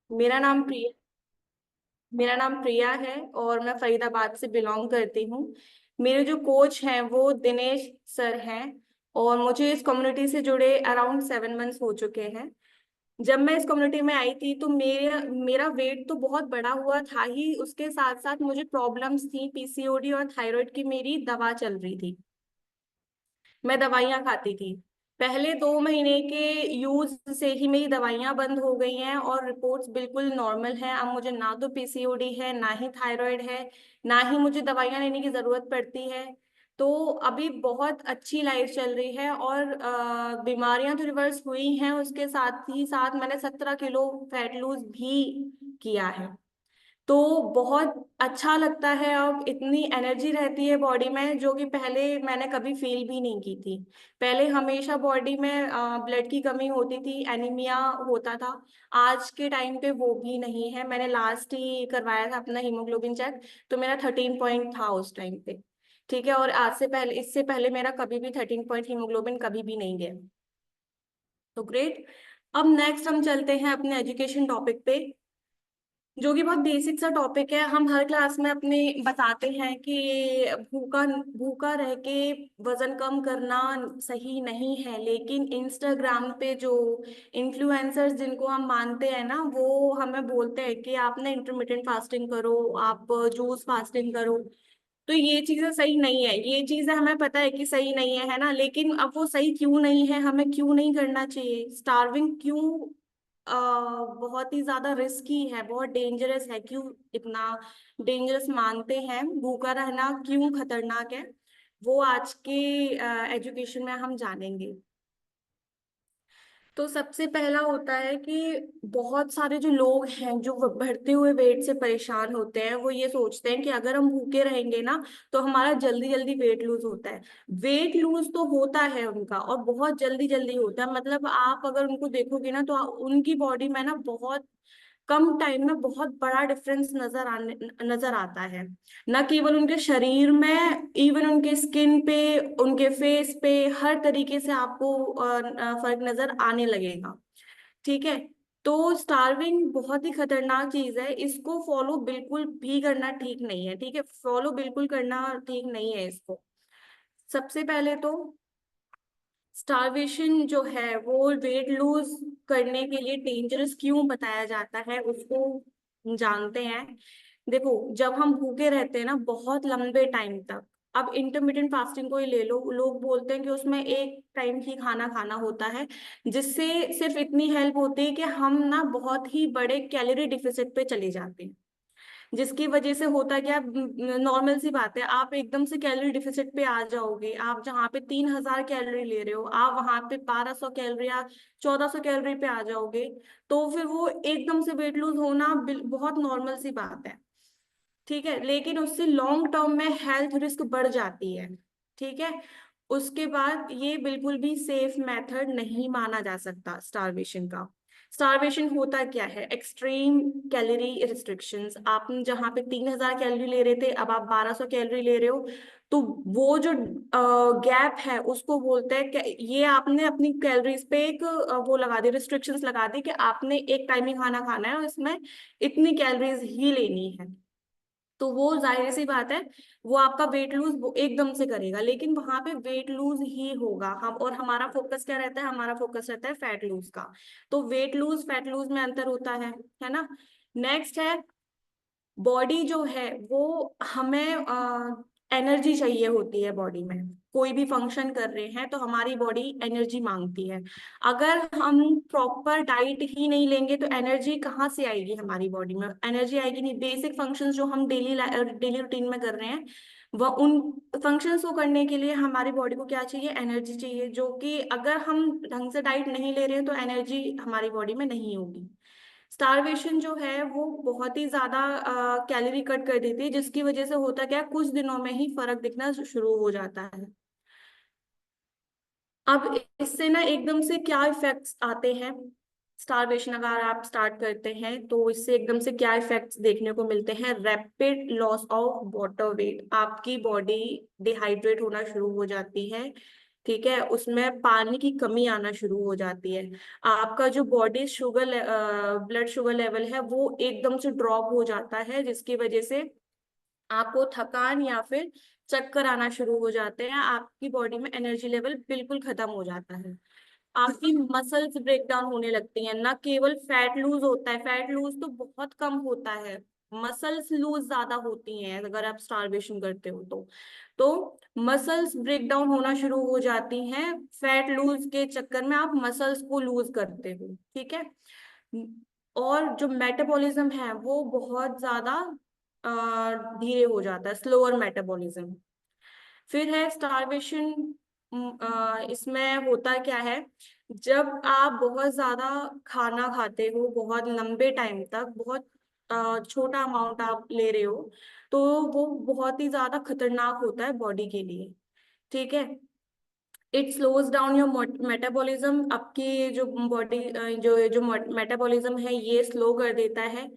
मेरा नाम प्रिया मेरा नाम प्रिया है और मैं फरीदाबाद से बिलोंग करती हूँ। मेरे जो कोच हैं वो दिनेश सर हैं। और मुझे इस कम्युनिटी से जुड़े अराउंड 7 मंथ्स हो चुके हैं। जब मैं इस कम्युनिटी में आई थी तो मेरा मेरा वेट तो बहुत बड़ा हुआ था ही, उसके साथ साथ मुझे प्रॉब्लम्स थी, पीसीओडी और थायराइड की मेरी दवा चल रही थी। मैं दवाइयाँ खाती थी। पहले 2 महीने के यूज से ही मेरी दवाइयाँ बंद हो गई हैं और रिपोर्ट्स बिल्कुल नॉर्मल हैं। अब मुझे ना तो पीसीओडी है, ना ही थायराइड है, ना ही मुझे दवाइयाँ लेने की जरूरत पड़ती है। तो अभी बहुत अच्छी लाइफ चल रही है और बीमारियां तो रिवर्स हुई हैं, उसके साथ ही साथ मैंने 17 किलो फैट लूज भी किया है। तो बहुत अच्छा लगता है। अब इतनी एनर्जी रहती है बॉडी में जो कि पहले मैंने कभी फील भी नहीं की थी। पहले हमेशा बॉडी में ब्लड की कमी होती थी, एनीमिया होता था। आज के टाइम पे वो भी नहीं है। मैंने लास्ट ही करवाया था अपना हीमोग्लोबिन चेक, तो मेरा 13 पॉइंट था उस टाइम पे। ठीक है, और आज से पहले, इससे पहले मेरा कभी भी 13 पॉइंट हीमोग्लोबिन कभी भी नहीं गया। तो ग्रेट। अब नेक्स्ट हम चलते हैं अपने एजुकेशन टॉपिक पे, जो कि बहुत बेसिक सा टॉपिक है। हम हर क्लास में अपने बताते हैं कि भूखा भूखा रह के वजन कम करना सही नहीं है, लेकिन इंस्टाग्राम पे जो इन्फ्लुएंसर्स जिनको हम मानते हैं ना, वो हमें बोलते हैं कि आप ना इंटरमिटेंट फास्टिंग करो, आप जूस फास्टिंग करो। तो ये चीजें सही नहीं है, ये चीजें हमें पता है कि सही नहीं है ना, लेकिन अब वो सही क्यों नहीं है, हमें क्यों नहीं करना चाहिए, स्टार्विंग क्यों बहुत ही ज्यादा रिस्की है, बहुत डेंजरस है, क्यों इतना डेंजरस मानते हैं, भूखा रहना क्यों खतरनाक है, वो आज के एजुकेशन में हम जानेंगे। तो सबसे पहला होता है कि बहुत सारे जो लोग हैं जो बढ़ते हुए वेट से परेशान होते हैं, वो ये सोचते हैं कि अगर हम भूखे रहेंगे ना तो हमारा जल्दी जल्दी वेट लूज होता है। वेट लूज तो होता है उनका, और बहुत जल्दी जल्दी होता है। मतलब आप अगर उनको देखोगे ना तो उनकी बॉडी में ना बहुत कम टाइम में बहुत बड़ा डिफरेंस नजर आता है। न केवल उनके शरीर में, इवन उनके स्किन पे, उनके फेस पे, हर तरीके से आपको फर्क नजर आने लगेगा। ठीक है। तो स्टार्विंग बहुत ही खतरनाक चीज है, इसको फॉलो बिल्कुल भी करना ठीक नहीं है। ठीक है, फॉलो बिल्कुल करना ठीक नहीं है इसको। सबसे पहले तो स्टारवेशन जो है वो वेट लूज करने के लिए डेंजरस क्यों बताया जाता है, उसको हम जानते हैं। देखो, जब हम भूखे रहते हैं ना बहुत लंबे टाइम तक, अब इंटरमीडिएट फास्टिंग को ही ले लो, लोग बोलते हैं कि उसमें एक टाइम ही खाना खाना होता है, जिससे सिर्फ इतनी हेल्प होती है कि हम ना बहुत ही बड़े कैलोरी डिफिसिट पे चले जाते हैं। जिसकी वजह से होता क्या, नॉर्मल सी बात है, आप एकदम से कैलोरी डिफिसिट पे आ जाओगे। आप जहाँ पे 3,000 कैलोरी ले रहे हो, आप वहां पे 1,200 कैलोरी या 1,400 कैलोरी पे आ जाओगे। तो फिर वो एकदम से वेट लूज होना बहुत नॉर्मल सी बात है। ठीक है, लेकिन उससे लॉन्ग टर्म में हेल्थ रिस्क बढ़ जाती है। ठीक है। उसके बाद ये बिल्कुल भी सेफ मेथड नहीं माना जा सकता स्टारवेशन का। स्टारवेशन होता क्या है, एक्सट्रीम कैलोरी रिस्ट्रिक्शंस। आप जहाँ पे 3,000 कैलोरी ले रहे थे, अब आप 1,200 कैलोरी ले रहे हो। तो वो जो गैप है उसको बोलते हैं कि ये आपने अपनी कैलोरीज पे एक वो लगा दी, रिस्ट्रिक्शंस लगा दी कि आपने एक टाइम ही खाना खाना है और इसमें इतनी कैलोरीज ही लेनी है। तो वो जाहिर सी बात है, वो आपका वेट लूज एकदम से करेगा, लेकिन वहां पे वेट लूज ही होगा। हम और हमारा फोकस क्या रहता है, हमारा फोकस रहता है फैट लूज का। तो वेट लूज फैट लूज में अंतर होता है ना। नेक्स्ट है, बॉडी जो है वो हमें एनर्जी चाहिए होती है बॉडी में। कोई भी फंक्शन कर रहे हैं तो हमारी बॉडी एनर्जी मांगती है। अगर हम प्रॉपर डाइट ही नहीं लेंगे तो एनर्जी कहाँ से आएगी, हमारी बॉडी में एनर्जी आएगी नहीं। बेसिक फंक्शंस जो हम डेली डेली रूटीन में कर रहे हैं, वह उन फंक्शंस को करने के लिए हमारी बॉडी को क्या चाहिए, एनर्जी चाहिए, जो कि अगर हम ढंग से डाइट नहीं ले रहे हैं तो एनर्जी हमारी बॉडी में नहीं होगी। स्टारवेशन जो है वो बहुत ही ज्यादा कैलोरी कट कर देती है, जिसकी वजह से होता क्या है, कुछ दिनों में ही फर्क दिखना शुरू हो जाता है। अब इससे ना एकदम से क्या इफेक्ट्स आते हैं, स्टारवेशन अगर आप स्टार्ट करते हैं तो इससे एकदम से क्या इफेक्ट्स देखने को मिलते हैं। Rapid loss of water weight, आपकी बॉडी डिहाइड्रेट होना शुरू हो जाती है। ठीक है, उसमें पानी की कमी आना शुरू हो जाती है। आपका जो body sugar blood sugar level है वो एकदम से ड्रॉप हो जाता है, जिसकी वजह से आपको थकान या फिर चक्कर आना शुरू हो जाते हैं, आपकी बॉडी में एनर्जी लेवल बिल्कुल खत्म हो जाता है। आपकी मसल्स ब्रेक डाउन होने लगती हैं। ना केवल फैट लूज होता है, फैट लूज तो बहुत कम होता है, मसल्स लूज ज्यादा होती हैं अगर आप स्टारवेशन करते हो तो मसल्स ब्रेक डाउन होना शुरू हो जाती हैं। फैट लूज के चक्कर में आप मसल्स को लूज करते हो, ठीक है। और जो मेटाबॉलिज्म है वो बहुत ज्यादा धीरे हो जाता है, स्लोअर मेटाबॉलिज्म। फिर है स्टारवेशन। इसमें होता क्या है, जब आप बहुत ज्यादा खाना खाते हो बहुत लंबे टाइम तक, बहुत छोटा अमाउंट आप ले रहे हो, तो वो बहुत ही ज्यादा खतरनाक होता है बॉडी के लिए, ठीक है। It slows down your metabolism, आपकी जो बॉडी जो मेटाबॉलिज्म है ये स्लो कर देता है।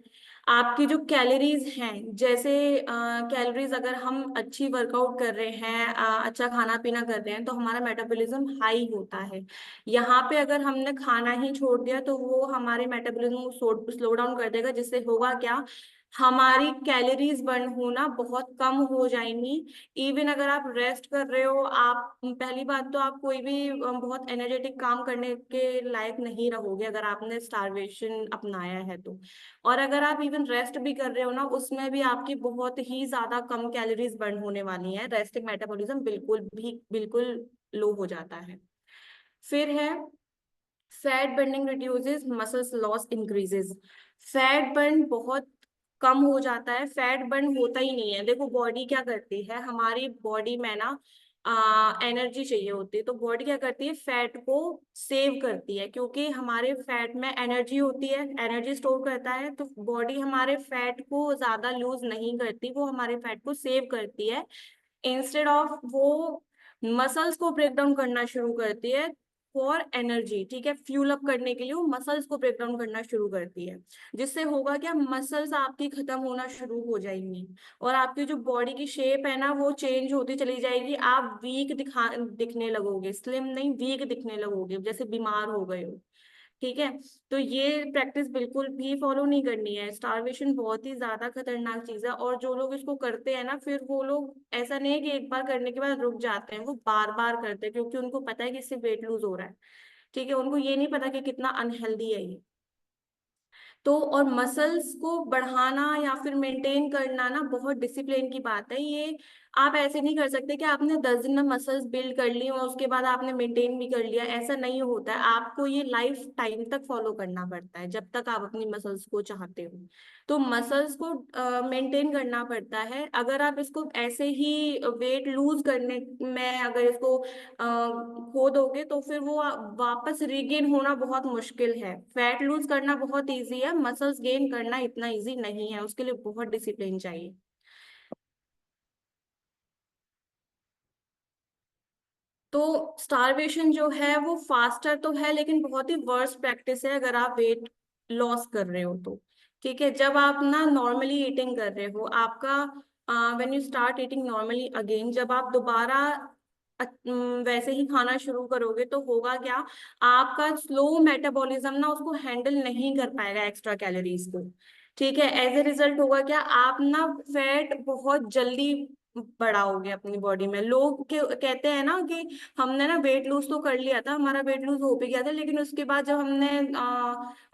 आपकी जो कैलोरीज हैं, जैसे कैलोरीज अगर हम अच्छी वर्कआउट कर रहे हैं, अच्छा खाना पीना कर रहे हैं, तो हमारा मेटाबॉलिज्म हाई होता है। यहाँ पे अगर हमने खाना ही छोड़ दिया तो वो हमारे मेटाबॉलिज्म को स्लो डाउन कर देगा, जिससे होगा क्या, हमारी कैलोरीज बर्न होना बहुत कम हो जाएंगी। इवन अगर आप रेस्ट कर रहे हो, आप पहली बात तो आप कोई भी बहुत एनर्जेटिक काम करने के लायक नहीं रहोगे अगर आपने स्टारवेशन अपनाया है तो। और अगर आप इवन रेस्ट भी कर रहे हो ना, उसमें भी आपकी बहुत ही ज्यादा कम कैलोरीज बर्न होने वाली हैं, रेस्टिंग मेटाबॉलिज्म बिल्कुल लो हो जाता है। फिर है fat burning reduces muscles loss increases. Fat burn बहुत कम हो जाता है, फैट बर्न होता ही नहीं है। देखो बॉडी क्या करती है, हमारी बॉडी में ना एनर्जी चाहिए होती है, तो बॉडी क्या करती है, फैट को सेव करती है, क्योंकि हमारे फैट में एनर्जी होती है, एनर्जी स्टोर करता है, तो बॉडी हमारे फैट को ज्यादा लूज नहीं करती, वो हमारे फैट को सेव करती है। इंस्टेड ऑफ वो मसल्स को ब्रेक डाउन करना शुरू करती है फॉर एनर्जी, ठीक है, फ्यूल अप करने के लिए वो मसल्स को ब्रेक डाउन करना शुरू करती है। जिससे होगा क्या, मसल्स आपकी खत्म होना शुरू हो जाएंगी, और आपकी जो बॉडी की शेप है ना वो चेंज होती चली जाएगी। आप दिखने लगोगे, स्लिम नहीं वीक दिखने लगोगे, जैसे बीमार हो गए हो, ठीक है। तो ये प्रैक्टिस बिल्कुल भी फॉलो नहीं करनी है। स्टारवेशन बहुत ही ज्यादा खतरनाक चीज है, और जो लोग इसको करते हैं ना, फिर वो लोग ऐसा नहीं है कि एक बार करने के बाद रुक जाते हैं, वो बार बार करते हैं, क्योंकि उनको पता है कि इससे वेट लूज हो रहा है, ठीक है। उनको ये नहीं पता कि कितना अनहेल्दी है ये। तो और मसल्स को बढ़ाना या फिर मेंटेन करना ना बहुत डिसिप्लिन की बात है ये। आप ऐसे नहीं कर सकते कि आपने 10 दिन में मसल्स बिल्ड कर ली और उसके बाद आपने मेंटेन भी कर लिया, ऐसा नहीं होता है। आपको ये लाइफ टाइम तक फॉलो करना पड़ता है, जब तक आप अपनी मसल्स को चाहते हो। तो मसल्स को मेंटेन करना पड़ता है। अगर आप इसको ऐसे ही वेट लूज करने में अगर इसको खो दोगे, तो फिर वो वापस रीगेन होना बहुत मुश्किल है। फैट लूज करना बहुत इजी है, मसल्स गेन करना इतना इजी नहीं है, उसके लिए बहुत डिसिप्लिन चाहिए। तो स्टारवेशन जो है वो फास्टर तो है, लेकिन बहुत ही वर्स्ट प्रैक्टिस है अगर आप वेट लॉस कर रहे हो तो, ठीक है। जब आप ना नॉर्मली ईटिंग कर रहे हो, आपका when you start eating normally again, जब आप दोबारा वैसे ही खाना शुरू करोगे, तो होगा क्या, आपका स्लो मेटाबॉलिज्म ना उसको हैंडल नहीं कर पाएगा एक्स्ट्रा कैलोरीज को, ठीक है। एज ए रिजल्ट होगा क्या, आप ना फैट बहुत जल्दी बढ़ाओगे अपनी बॉडी में। लोग कहते हैं ना कि हमने ना वेट लूज तो कर लिया था, हमारा वेट लूज हो भी गया था, लेकिन उसके बाद जब हमने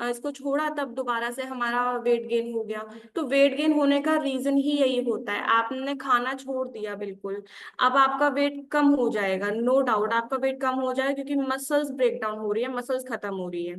इसको छोड़ा तब दोबारा से हमारा वेट गेन हो गया। तो वेट गेन होने का रीजन ही यही होता है, आपने खाना छोड़ दिया बिल्कुल। अब आपका वेट कम हो जाएगा, नो डाउट आपका वेट कम हो जाएगा, क्योंकि मसल्स ब्रेक डाउन हो रही है, मसल्स खत्म हो रही है,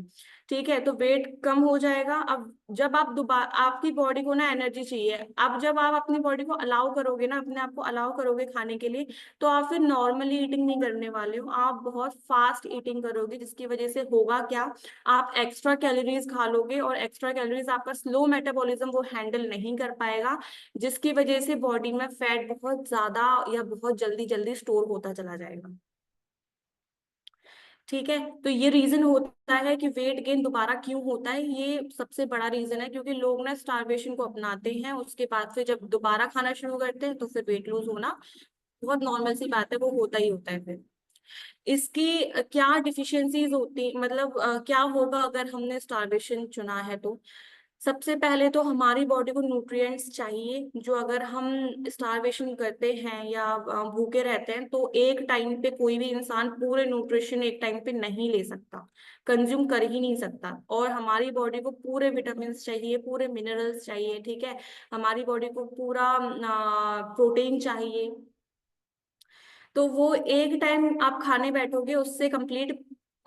ठीक है। तो वेट कम हो जाएगा। अब जब आप दोबारा, आपकी बॉडी को ना एनर्जी चाहिए, अब जब आप अपनी बॉडी को अलाउ करोगे ना, अपने आप को अलाउ करोगे खाने के लिए, तो आप फिर नॉर्मली ईटिंग नहीं करने वाले हो, आप बहुत फास्ट ईटिंग करोगे, जिसकी वजह से होगा क्या, आप एक्स्ट्रा कैलोरीज खा लोगे, और एक्स्ट्रा कैलोरीज आपका स्लो मेटाबॉलिज्म वो हैंडल नहीं कर पाएगा, जिसकी वजह से बॉडी में फैट बहुत ज्यादा या बहुत जल्दी जल्दी स्टोर होता चला जाएगा, ठीक है। तो ये रीजन होता है कि वेट गेन दोबारा क्यों होता है, ये सबसे बड़ा रीजन है, क्योंकि लोग ना स्टारवेशन को अपनाते हैं, उसके बाद फिर जब दोबारा खाना शुरू करते हैं तो फिर वेट लूज होना बहुत नॉर्मल सी बात है, वो होता ही होता है फिर। इसकी क्या डिफिशियंसीज होती, मतलब क्या होगा अगर हमने स्टारवेशन चुना है तो। सबसे पहले तो हमारी बॉडी को न्यूट्रिएंट्स चाहिए, जो अगर हम स्टारवेशन करते हैं या भूखे रहते हैं तो एक टाइम पे कोई भी इंसान पूरे न्यूट्रिशन एक टाइम पे नहीं ले सकता, कंज्यूम कर ही नहीं सकता। और हमारी बॉडी को पूरे विटामिन चाहिए, पूरे मिनरल्स चाहिए, ठीक है, हमारी बॉडी को पूरा प्रोटीन चाहिए। तो वो एक टाइम आप खाने बैठोगे उससे कंप्लीट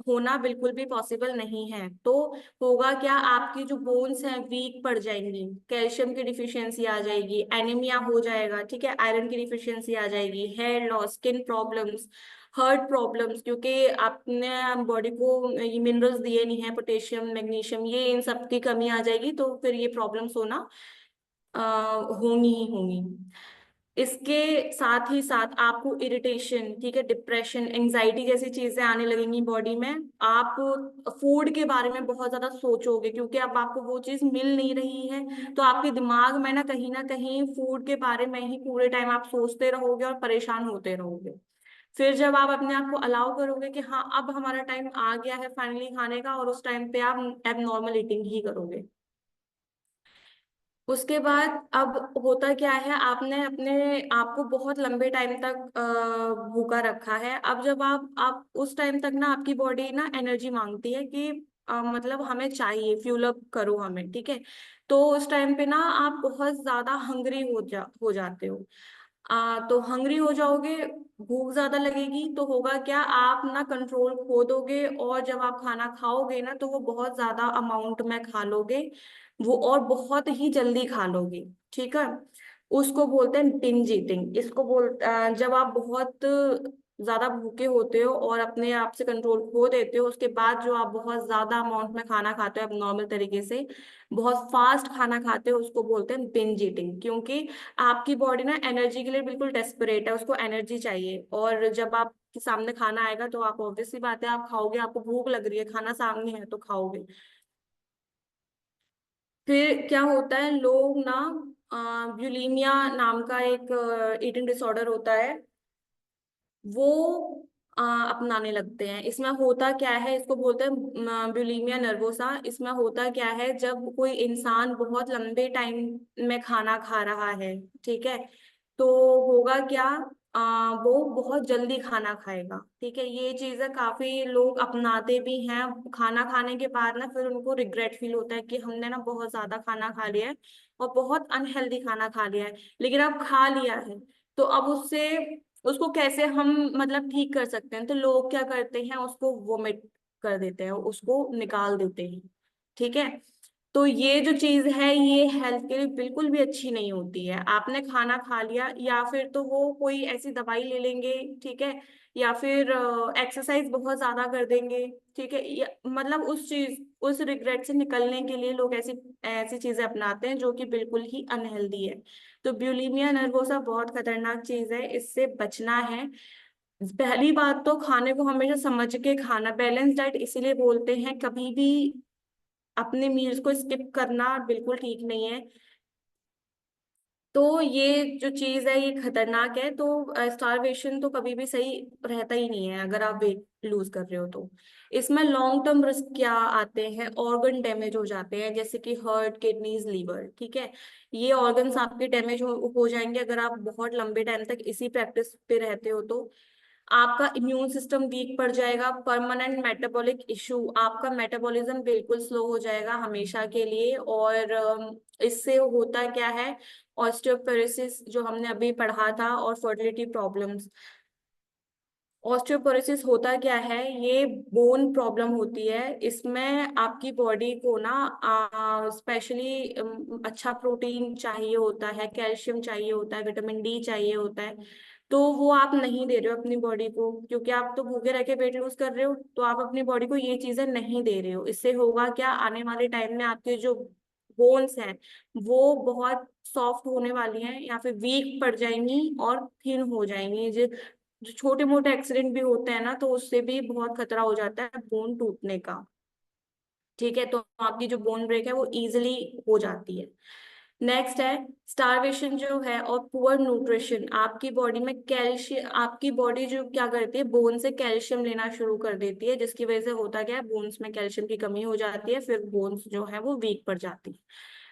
होना बिल्कुल भी पॉसिबल नहीं है। तो होगा क्या, आपकी जो बोन्स हैं वीक पड़ जाएंगी, कैल्शियम की डिफिशियंसी आ जाएगी, एनीमिया हो जाएगा, ठीक है, आयरन की डिफिशियंसी आ जाएगी, hair loss, skin problems, heart problems, क्योंकि आपने बॉडी को ये मिनरल्स दिए नहीं है, पोटेशियम, मैग्नीशियम, ये इन सब की कमी आ जाएगी, तो फिर ये प्रॉब्लम्स होना होंगी ही होंगी। इसके साथ ही साथ आपको इरिटेशन, ठीक है, डिप्रेशन, एंजाइटी जैसी चीजें आने लगेंगी बॉडी में। आप फूड के बारे में बहुत ज्यादा सोचोगे, क्योंकि अब आपको वो चीज मिल नहीं रही है, तो आपके दिमाग में ना कहीं फूड के बारे में ही पूरे टाइम आप सोचते रहोगे और परेशान होते रहोगे। फिर जब आप अपने आप को अलाउ करोगे कि हाँ अब हमारा टाइम आ गया है फाइनली खाने का, और उस टाइम पे आप एबनॉर्मल ईटिंग ही करोगे। उसके बाद अब होता क्या है, आपने अपने आप को बहुत लंबे टाइम तक भूखा रखा है। अब जब आप उस टाइम तक ना आपकी बॉडी ना एनर्जी मांगती है कि मतलब हमें चाहिए, फ्यूल अप करो हमें, ठीक है। तो उस टाइम पे ना आप बहुत ज्यादा हंग्री हो जाते हो। तो हंग्री हो जाओगे, भूख ज्यादा लगेगी, तो होगा क्या, आप ना कंट्रोल खो दोगे, और जब आप खाना खाओगे ना तो वो बहुत ज्यादा अमाउंट में खा लोगे, वो और बहुत ही जल्दी खा लोगे, ठीक है। उसको बोलते हैं बिंज ईटिंग। जब आप बहुत ज्यादा भूखे होते हो और अपने आप से कंट्रोल खो देते हो, उसके बाद जो आप बहुत ज्यादा अमाउंट में खाना खाते हो अब नॉर्मल तरीके से, बहुत फास्ट खाना खाते हो, उसको बोलते हैं बिंज ईटिंग। क्योंकि आपकी बॉडी ना एनर्जी के लिए बिल्कुल डेस्परेट है, उसको एनर्जी चाहिए, और जब आपके सामने खाना आएगा तो आप ऑब्वियसली बात है आप खाओगे, आपको भूख लग रही है, खाना सामने है तो खाओगे। फिर क्या होता है, लोग ना ब्यूलीमिया नाम का एक ईटिंग डिसऑर्डर होता है, वो अपनाने लगते हैं। इसमें होता क्या है, इसको बोलते हैं ब्यूलीमिया नर्वोसा। इसमें होता क्या है, जब कोई इंसान बहुत लंबे टाइम में खाना खा रहा है, ठीक है, तो होगा क्या, वो बहुत जल्दी खाना खाएगा, ठीक है। ये चीजें काफी लोग अपनाते भी हैं। खाना खाने के बाद ना फिर उनको रिग्रेट फील होता है कि हमने ना बहुत ज्यादा खाना खा लिया है और बहुत अनहेल्दी खाना खा लिया है, लेकिन अब खा लिया है, तो अब उससे उसको कैसे हम मतलब ठीक कर सकते हैं। तो लोग क्या करते हैं, उसको वोमिट कर देते हैं, उसको निकाल देते हैं, ठीक है। तो ये जो चीज है ये हेल्थ के लिए बिल्कुल भी अच्छी नहीं होती है। आपने खाना खा लिया, या फिर तो वो कोई ऐसी दवाई ले लेंगे, ठीक है, या फिर एक्सरसाइज बहुत ज्यादा कर देंगे, ठीक है, मतलब उस रिग्रेट से निकलने के लिए लोग ऐसी ऐसी चीजें अपनाते हैं जो कि बिल्कुल ही अनहेल्दी है। तो ब्यूलीमिया नर्वोसा बहुत खतरनाक चीज है, इससे बचना है। पहली बात तो खाने को हमेशा समझ के खाना, बैलेंस डाइट इसीलिए बोलते हैं, कभी भी अपने मील्स को स्किप करना बिल्कुल ठीक नहीं है। तो ये जो चीज है ये खतरनाक है। तो स्टारवेशन तो कभी भी सही रहता ही नहीं है अगर आप वेट लूज कर रहे हो तो। इसमें लॉन्ग टर्म रिस्क क्या आते हैं, ऑर्गन डैमेज हो जाते हैं, जैसे कि हार्ट, किडनीज, लीवर, ठीक है, ये ऑर्गन्स आपके डैमेज हो जाएंगे अगर आप बहुत लंबे टाइम तक इसी प्रैक्टिस पे रहते हो तो। आपका इम्यून सिस्टम वीक पड़ जाएगा, परमानेंट मेटाबॉलिक इशू, आपका मेटाबॉलिज्म बिल्कुल स्लो हो जाएगा हमेशा के लिए। और इससे होता क्या है, ऑस्टियोपोरोसिस जो हमने अभी पढ़ा था, और फर्टिलिटी प्रॉब्लम्स। ऑस्टियोपोरोसिस होता क्या है, ये बोन प्रॉब्लम होती है। इसमें आपकी बॉडी को ना स्पेशली अच्छा प्रोटीन चाहिए होता है, कैल्शियम चाहिए होता है, विटामिन डी चाहिए होता है, तो वो आप नहीं दे रहे हो अपनी बॉडी को, क्योंकि आप तो भूखे रह के वेट लूज कर रहे हो, तो आप अपनी बॉडी को ये चीजें नहीं दे रहे हो। इससे होगा क्या, आने वाले टाइम में आपके जो बोन्स हैं वो बहुत सॉफ्ट होने वाली हैं, या फिर वीक पड़ जाएंगी और थिन हो जाएंगी। जो छोटे मोटे एक्सीडेंट भी होते हैं ना, तो उससे भी बहुत खतरा हो जाता है बोन टूटने का, ठीक है। तो आपकी जो बोन ब्रेक है वो इजीली हो जाती है। नेक्स्ट है स्टारवेशन जो है और पुअर न्यूट्रिशन। आपकी बॉडी में कैल्शियम, आपकी बॉडी जो क्या करती है, बोन से कैल्शियम लेना शुरू कर देती है, जिसकी वजह से होता क्या है, बोन्स में कैल्शियम की कमी हो जाती है, फिर बोन्स जो है वो वीक पड़ जाती है।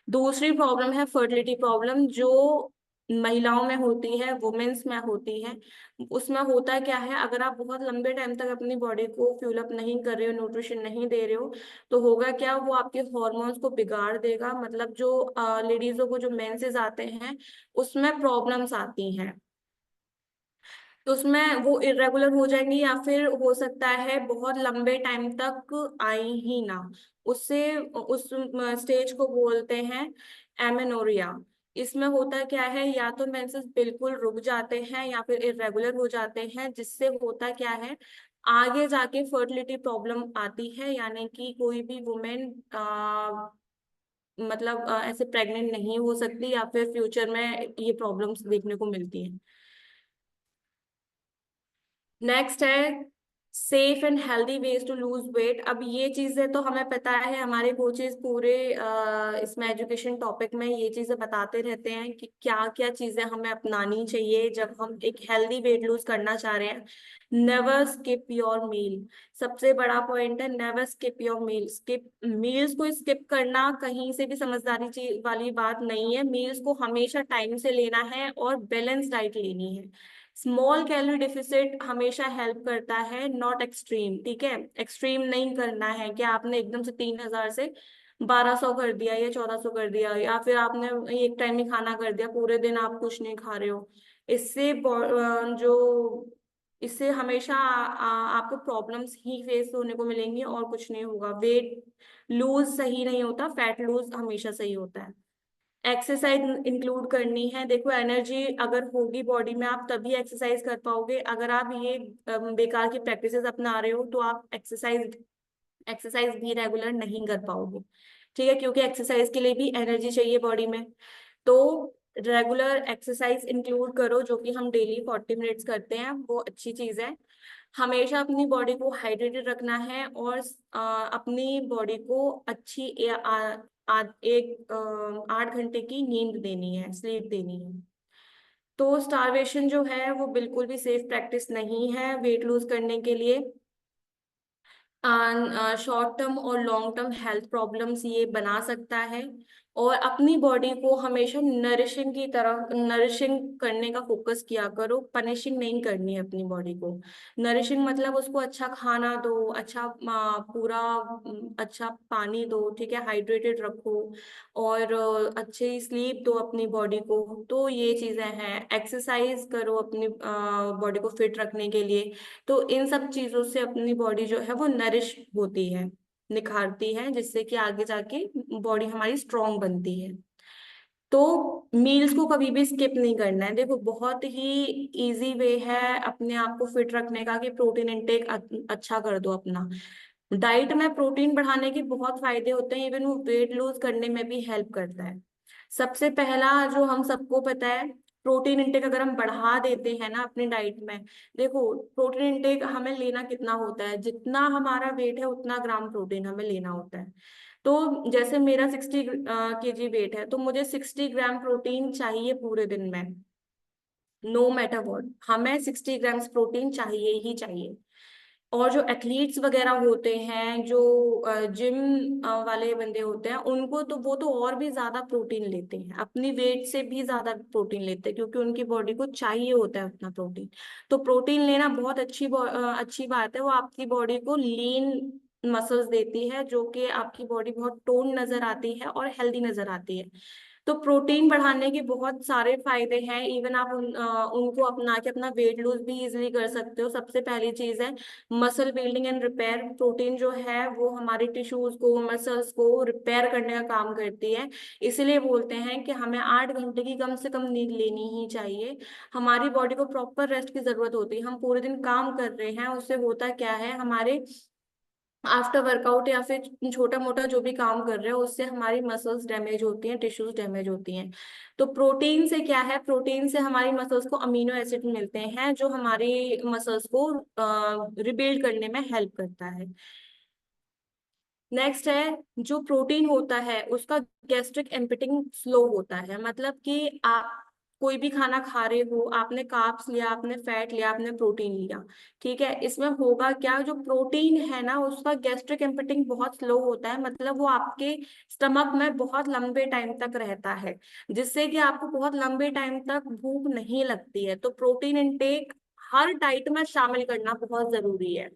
दूसरी प्रॉब्लम है फर्टिलिटी प्रॉब्लम, जो महिलाओं में होती है, वुमेन्स में होती है। उसमें होता क्या है, अगर आप बहुत लंबे टाइम तक अपनी बॉडी को फ्यूल अप नहीं कर रहे हो, न्यूट्रिशन नहीं दे रहे हो, तो होगा क्या, वो आपके हॉर्मोन्स को बिगाड़ देगा। मतलब जो लेडीजों को जो मेंसेस आते हैं उसमें प्रॉब्लम्स आती हैं, तो उसमें वो इरेगुलर हो जाएंगी, या फिर हो सकता है बहुत लंबे टाइम तक आए ही ना। उससे उस स्टेज को बोलते हैं एमेनोरिया। इसमें होता क्या है, या तो मेंसेस बिल्कुल रुक जाते हैं या फिर इरेगुलर हो जाते हैं, जिससे होता क्या है, आगे जाके फर्टिलिटी प्रॉब्लम आती है, यानी कि कोई भी वुमेन मतलब ऐसे प्रेग्नेंट नहीं हो सकती, या फिर फ्यूचर में ये प्रॉब्लम्स देखने को मिलती हैं। नेक्स्ट है safe and healthy ways to lose weight. अब ये चीजें तो हमें पता है, हमारे कोचेस पूरे इसमें एजुकेशन टॉपिक में ये चीजें बताते रहते हैं कि क्या क्या चीजें हमें अपनानी चाहिए जब हम एक हेल्दी वेट लूज करना चाह रहे हैं। नेवर स्किप योर मील, सबसे बड़ा पॉइंट है, never skip your meal. Skip meals को स्किप करना कहीं से भी समझदारी वाली बात नहीं है। मील्स को हमेशा टाइम से लेना है और बैलेंस डाइट लेनी है। स्मॉल कैलोरी डिफिसिट हमेशा हेल्प करता है, नॉट एक्सट्रीम। ठीक है, एक्सट्रीम नहीं करना है कि आपने एकदम से 3,000 से 1,200 कर दिया या 1,400 कर दिया, या फिर आपने एक टाइम ही खाना कर दिया, पूरे दिन आप कुछ नहीं खा रहे हो। इससे जो इससे हमेशा आपको प्रॉब्लम्स ही फेस होने को मिलेंगी और कुछ नहीं होगा। वेट लूज सही नहीं होता, फैट लूज हमेशा सही होता है। एक्सरसाइज इंक्लूड करनी है। देखो एनर्जी अगर होगी बॉडी में, आप तभी एक्सरसाइज कर पाओगे। अगर आप ये बेकार की प्रैक्टिसेस अपना रहे हो, तो आप एक्सरसाइज एक्सरसाइज भी रेगुलर नहीं कर पाओगे। ठीक है, क्योंकि एक्सरसाइज के लिए भी एनर्जी चाहिए बॉडी में। तो रेगुलर एक्सरसाइज इंक्लूड करो, जो कि हम डेली 40 मिनट्स करते हैं, वो अच्छी चीज है। हमेशा अपनी बॉडी को हाइड्रेटेड रखना है, और अपनी बॉडी को अच्छी 8 घंटे की नींद देनी है, स्लीप देनी है। तो स्टारवेशन जो है वो बिल्कुल भी सेफ प्रैक्टिस नहीं है वेट लूज करने के लिए। शॉर्ट टर्म और लॉन्ग टर्म हेल्थ प्रॉब्लम्स ये बना सकता है। और अपनी बॉडी को हमेशा नरिशिंग की तरह, नरिशिंग करने का फोकस किया करो, पनिशिंग नहीं करनी है अपनी बॉडी को। नरिशिंग मतलब उसको अच्छा खाना दो, अच्छा पूरा अच्छा पानी दो, ठीक है, हाइड्रेटेड रखो, और अच्छी स्लीप दो अपनी बॉडी को। तो ये चीजें हैं, एक्सरसाइज करो अपनी बॉडी को फिट रखने के लिए। तो इन सब चीजों से अपनी बॉडी जो है वो नरिश होती है, निखारती है, जिससे कि आगे जाके बॉडी हमारी स्ट्रांग बनती है। तो मील्स को कभी भी स्किप नहीं करना है। देखो बहुत ही इजी वे है अपने आप को फिट रखने का, कि प्रोटीन इंटेक अच्छा कर दो अपना। डाइट में प्रोटीन बढ़ाने के बहुत फायदे होते हैं, इवन वो वेट लूज करने में भी हेल्प करता है। सबसे पहला जो हम सबको पता है, प्रोटीन इंटेक अगर हम बढ़ा देते हैं ना अपनी डाइट में। देखो प्रोटीन इंटेक हमें लेना कितना होता है, जितना हमारा वेट है उतना ग्राम प्रोटीन हमें लेना होता है। तो जैसे मेरा 60 kg वेट है, तो मुझे 60 ग्राम प्रोटीन चाहिए पूरे दिन में। नो मैटर व्हाट, हमें 60 ग्राम्स प्रोटीन चाहिए ही चाहिए। और जो एथलीट्स वगैरह होते हैं, जो जिम वाले बंदे होते हैं, उनको तो वो तो और भी ज्यादा प्रोटीन लेते हैं, अपनी वेट से भी ज्यादा प्रोटीन लेते हैं, क्योंकि उनकी बॉडी को चाहिए होता है उतना प्रोटीन। तो प्रोटीन लेना बहुत अच्छी बात है, वो आपकी बॉडी को लीन मसल्स देती है, जो कि आपकी बॉडी बहुत टोन नजर आती है और हेल्दी नजर आती है। तो प्रोटीन बढ़ाने के बहुत सारे फायदे हैं। इवन आप उनको अपना के अपना वेट लूज भी इजिली कर सकते हो। सबसे पहली चीज है muscle building and repair. Protein जो है वो हमारे टिश्यूज को, मसल्स को रिपेयर करने का काम करती है। इसीलिए बोलते हैं कि हमें 8 घंटे की कम से कम नींद लेनी ही चाहिए। हमारी बॉडी को प्रॉपर रेस्ट की जरूरत होती है। हम पूरे दिन काम कर रहे हैं, उससे होता क्या है, हमारे आफ्टर वर्कआउट या फिर छोटा मोटा जो भी काम कर रहे हो, उससे हमारी मसल्स डैमेज होती हैं, टिश्यूज डैमेज होती हैं। तो प्रोटीन से क्या है, प्रोटीन से हमारी मसल्स को अमीनो एसिड मिलते हैं, जो हमारी मसल्स को रिबिल्ड करने में हेल्प करता है। नेक्स्ट है, जो प्रोटीन होता है उसका गैस्ट्रिक एम्पिटिंग स्लो होता है। मतलब कि आप कोई भी खाना खा रहे हो, आपने कार्ब्स लिया, आपने फैट लिया, आपने प्रोटीन लिया, ठीक है, इसमें होगा क्या, जो प्रोटीन है ना उसका गैस्ट्रिक एम्पिटिंग बहुत स्लो होता है। मतलब वो आपके स्टमक में बहुत लंबे टाइम तक रहता है, जिससे कि आपको बहुत लंबे टाइम तक भूख नहीं लगती है। तो प्रोटीन इंटेक हर डाइट में शामिल करना बहुत जरूरी है।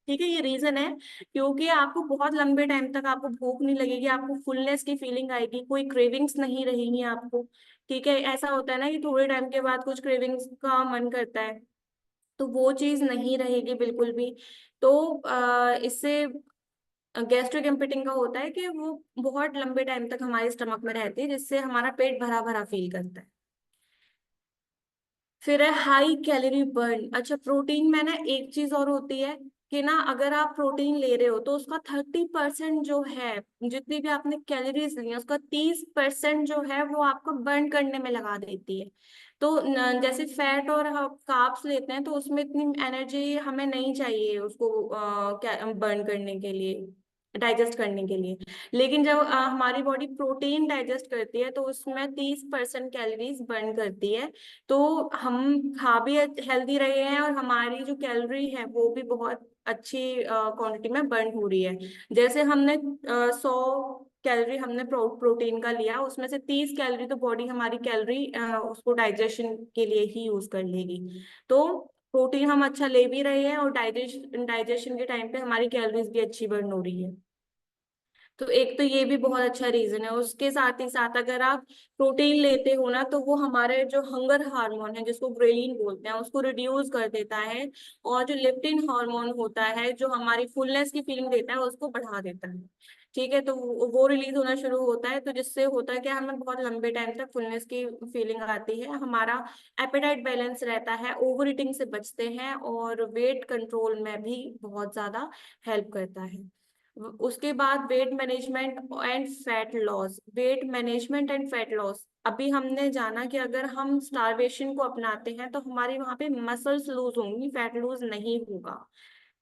ठीक है, ये रीजन है, क्योंकि आपको बहुत लंबे टाइम तक आपको भूख नहीं लगेगी, आपको फुलनेस की फीलिंग आएगी, कोई क्रेविंग्स नहीं रहेंगी आपको। ठीक है, ऐसा होता है ना कि थोड़े टाइम के बाद कुछ क्रेविंग्स का मन करता है, तो वो चीज नहीं रहेगी बिल्कुल भी। तो इससे गैस्ट्रिक एम्पिटिंग का होता है कि वो बहुत लंबे टाइम तक हमारे स्टमक में रहती है, जिससे हमारा पेट भरा भरा फील करता है। फिर है हाई कैलोरी बर्न। अच्छा, प्रोटीन में ना एक चीज और होती है कि ना, अगर आप प्रोटीन ले रहे हो तो उसका 30% जो है, जितनी भी आपने कैलोरीज ली है उसका 30% जो है वो आपको बर्न करने में लगा देती है। तो जैसे फैट और कार्ब्स लेते हैं तो उसमें इतनी एनर्जी हमें नहीं चाहिए उसको क्या बर्न करने के लिए, डाइजेस्ट करने के लिए। लेकिन जब हमारी बॉडी प्रोटीन डाइजेस्ट करती है तो उसमें 30% कैलोरीज बर्न करती है। तो हम खा भी हेल्दी रहे हैं और हमारी जो कैलोरी है वो भी बहुत अच्छी क्वांटिटी में बर्न हो रही है। जैसे हमने 100 कैलोरी हमने प्रोटीन का लिया, उसमें से 30 कैलोरी तो बॉडी हमारी कैलोरी उसको डाइजेशन के लिए ही यूज कर लेगी। तो प्रोटीन हम अच्छा ले भी रहे हैं और डाइजेशन डाइजेशन के टाइम पे हमारी कैलोरीज भी अच्छी बर्न हो रही है। तो एक तो ये भी बहुत अच्छा रीजन है। उसके साथ ही साथ अगर आप प्रोटीन लेते हो ना तो वो हमारे जो हंगर हार्मोन है, जिसको ग्रेलिन बोलते हैं, उसको रिड्यूस कर देता है। और जो लेप्टिन हार्मोन होता है जो हमारी फुलनेस की फीलिंग देता है उसको बढ़ा देता है। ठीक है, तो वो रिलीज होना शुरू होता है, तो जिससे होता है कि हमें बहुत लंबे टाइम तक फुलनेस की फीलिंग आती है, हमारा एपेटाइट बैलेंस रहता है, ओवर ईटिंग से बचते हैं, और वेट कंट्रोल में भी बहुत ज्यादा हेल्प करता है। उसके बाद weight management and fat loss. Weight management and fat loss, अभी हमने जाना कि अगर हम स्टारवेशन को अपनाते हैं तो हमारी वहां पे मसल्स लूज होंगी, फैट लूज नहीं होगा।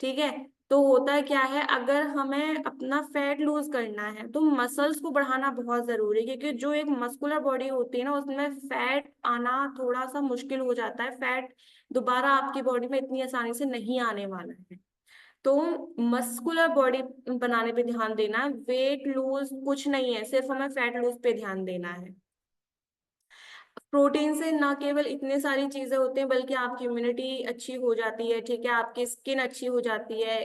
ठीक है, तो होता क्या है, अगर हमें अपना फैट लूज करना है तो मसल्स को बढ़ाना बहुत जरूरी है, क्योंकि जो एक मस्कुलर बॉडी होती है ना उसमें फैट आना थोड़ा सा मुश्किल हो जाता है। फैट दोबारा आपकी बॉडी में इतनी आसानी से नहीं आने वाला है। तो मस्कुलर बॉडी बनाने पे ध्यान देना है, वेट लूज कुछ नहीं है, सिर्फ हमें फैट लूज पे ध्यान देना है। प्रोटीन से ना केवल इतने सारी चीजें होती हैं, बल्कि आपकी इम्यूनिटी अच्छी हो जाती है। ठीक है, आपकी स्किन अच्छी हो जाती है,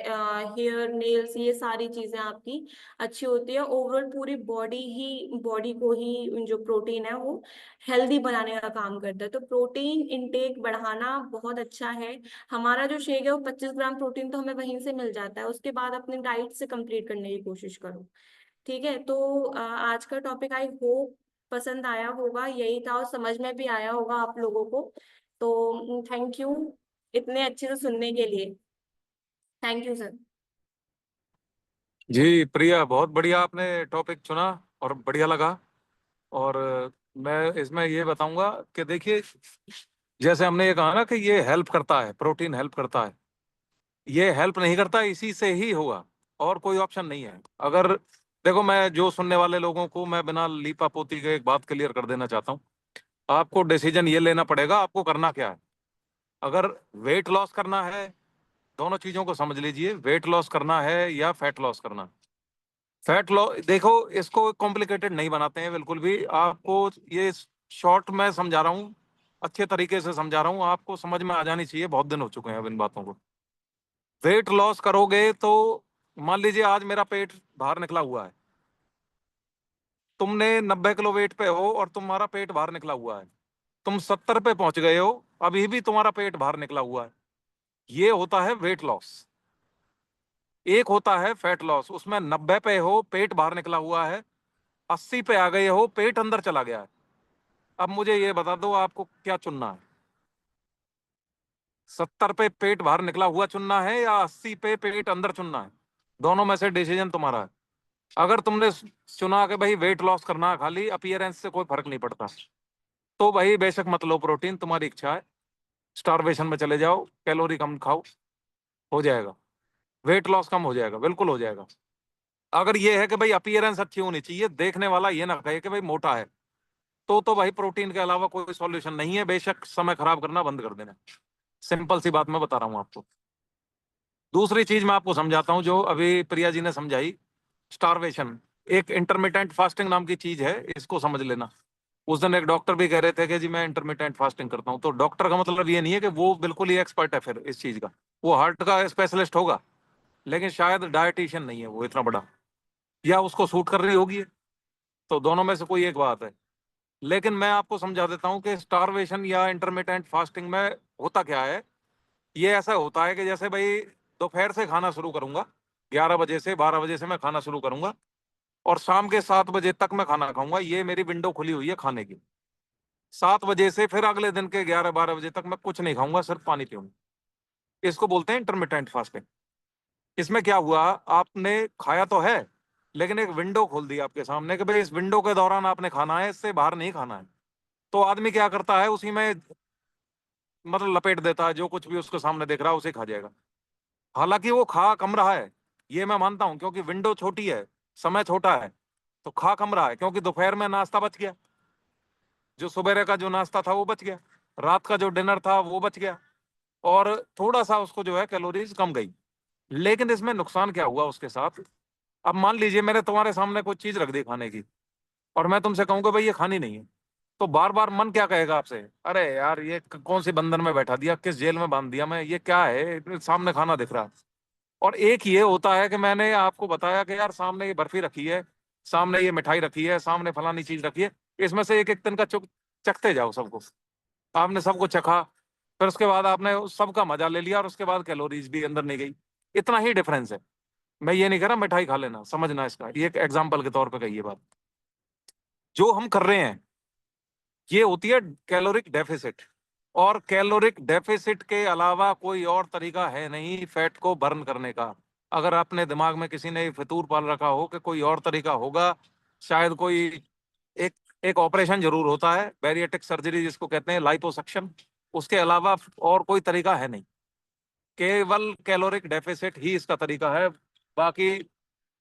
हेयर नेल्स ये सारी चीजें आपकी अच्छी होती है। ओवरऑल पूरी बॉडी को ही जो प्रोटीन है वो हेल्दी बनाने का काम करता है। तो प्रोटीन इंटेक बढ़ाना बहुत अच्छा है। हमारा जो शेक है वो 25 ग्राम प्रोटीन तो हमें वहीं से मिल जाता है, उसके बाद अपनी डाइट से कंप्लीट करने की कोशिश करो। ठीक है, तो आज का टॉपिक आई होप पसंद आया होगा, यही था, और समझ में भी आया होगा आप लोगों को। तो थैंक यू इतने अच्छे से सुनने के लिए। Thank you sir. जी प्रिया, बहुत बढ़िया आपने टॉपिक चुना और बढ़िया लगा। और मैं इसमें ये बताऊंगा कि देखिए, जैसे हमने ये कहा ना कि ये हेल्प करता है, प्रोटीन हेल्प करता है। ये हेल्प नहीं करता, इसी से ही होगा, और कोई ऑप्शन नहीं है। अगर देखो, मैं जो सुनने वाले लोगों को मैं बिना लीपा पोती के एक बात क्लियर कर देना चाहता हूँ। आपको डिसीजन ये लेना पड़ेगा आपको करना क्या है। अगर वेट लॉस करना है, दोनों चीजों को समझ लीजिए, वेट लॉस करना है या फैट लॉस करना है। फैट लॉस देखो, इसको कॉम्प्लिकेटेड नहीं बनाते हैं बिल्कुल भी। आपको ये शॉर्ट में समझा रहा हूँ, अच्छे तरीके से समझा रहा हूँ, आपको समझ में आ जानी चाहिए। बहुत दिन हो चुके हैं अब इन बातों को। वेट लॉस करोगे तो मान लीजिए आज मेरा पेट बाहर निकला हुआ है, तुमने 90 किलो वेट पे हो और तुम्हारा पेट बाहर निकला हुआ है, तुम 70 पे पहुंच गए हो, अभी भी तुम्हारा पेट बाहर निकला हुआ है। ये होता है वेट लॉस। एक होता है फैट लॉस, उसमें 90 पे हो, पेट बाहर निकला हुआ है, 80 पे आ गए हो, पेट अंदर चला गया है। अब मुझे ये बता दो आपको क्या चुनना है, 70 पे पेट बाहर निकला हुआ चुनना है या 80 पे पेट अंदर चुनना है। दोनों में से डिसीजन तुम्हारा है। अगर तुमने चुना कि भाई वेट लॉस करना है, खाली अपीयरेंस से कोई फर्क नहीं पड़ता, तो भाई बेशक मत लो प्रोटीन, तुम्हारी इच्छा है। स्टारवेशन में चले जाओ, कैलोरी कम खाओ, हो जाएगा। वेट लॉस कम हो जाएगा, बिल्कुल हो जाएगा। अगर ये है कि भाई अपीयरेंस अच्छी होनी चाहिए, देखने वाला ये ना कहे कि भाई मोटा है, तो भाई प्रोटीन के अलावा कोई सॉल्यूशन नहीं है, बेशक समय खराब करना बंद कर देना। सिंपल सी बात मैं बता रहा हूं आपको। दूसरी चीज मैं आपको समझाता हूं जो अभी प्रिया जी ने समझाई, स्टारवेशन। एक इंटरमिटेंट फास्टिंग नाम की चीज है, इसको समझ लेना। उस दिन एक डॉक्टर भी कह रहे थे कि जी मैं इंटरमिटेंट फास्टिंग करता हूं, तो डॉक्टर का मतलब ये नहीं है कि वो बिल्कुल ही एक्सपर्ट है फिर इस चीज का। वो हार्ट का स्पेशलिस्ट होगा, लेकिन शायद डायटिशियन नहीं है वो इतना बड़ा, या उसको सूट कर रही होगी। तो दोनों में से कोई एक बात है। लेकिन मैं आपको समझा देता हूं कि स्टारवेशन या इंटरमिटेंट फास्टिंग में होता क्या है। ये ऐसा होता है कि जैसे भाई दोपहर से खाना शुरू करूंगा, 11 बजे से 12 बजे से मैं खाना शुरू करूंगा, और शाम के 7 बजे तक मैं खाना खाऊंगा। ये मेरी विंडो खुली हुई है खाने की। 7 बजे से फिर अगले दिन के 11-12 बजे तक मैं कुछ नहीं खाऊंगा, सिर्फ पानी पीऊंगा। इसको बोलते हैं इंटरमिटेंट फास्टिंग। इसमें क्या हुआ, आपने खाया तो है, लेकिन एक विंडो खोल दी आपके सामने कि भाई इस विंडो के दौरान आपने खाना है, इससे बाहर नहीं खाना है। तो आदमी क्या करता है, उसी में मतलब लपेट देता है, जो कुछ भी उसके सामने देख रहा है उसे खा जाएगा। हालांकि वो खा कम रहा है, ये मैं मानता हूं, क्योंकि विंडो छोटी है, समय छोटा है, तो खा कम रहा है, क्योंकि दोपहर में नाश्ता बच गया, जो सुबह का जो नाश्ता था वो बच गया, रात का जो डिनर था वो बच गया, और थोड़ा सा उसको जो है कैलोरीज कम गई। लेकिन इसमें नुकसान क्या हुआ उसके साथ। अब मान लीजिए मैंने तुम्हारे सामने कोई चीज रख दी खाने की, और मैं तुमसे कहूंगा भाई ये खानी नहीं है, तो बार बार मन क्या कहेगा आपसे, अरे यार ये कौन सी बंधन में बैठा दिया, किस जेल में बांध दिया मैं, ये क्या है, सामने खाना दिख रहा है। और एक ये होता है कि मैंने आपको बताया कि यार सामने ये बर्फी रखी है, सामने ये मिठाई रखी है, सामने फलानी चीज रखी है, इसमें से एक एक दिन का चुक चखते जाओ सबको। आपने सबको चखा, फिर उसके बाद आपने उस सबका मजा ले लिया, और उसके बाद कैलोरीज भी अंदर नहीं गई। इतना ही डिफरेंस है। मैं ये नहीं कह रहा मिठाई खा लेना, समझना इसका, ये एक एग्जाम्पल के तौर पे कही ये बात। जो हम कर रहे हैं ये होती है कैलोरिक डेफिसिट। और कैलोरिक डेफिसिट के अलावा कोई और तरीका है नहीं फैट को बर्न करने का। अगर अपने दिमाग में किसी ने फितूर पाल रखा हो कि कोई और तरीका होगा, शायद कोई एक एक ऑपरेशन जरूर होता है, बैरिएट्रिक सर्जरी जिसको कहते हैं, लाइपोसक्शन। उसके अलावा और कोई तरीका है नहीं, केवल कैलोरिक डेफिसिट ही इसका तरीका है। बाकी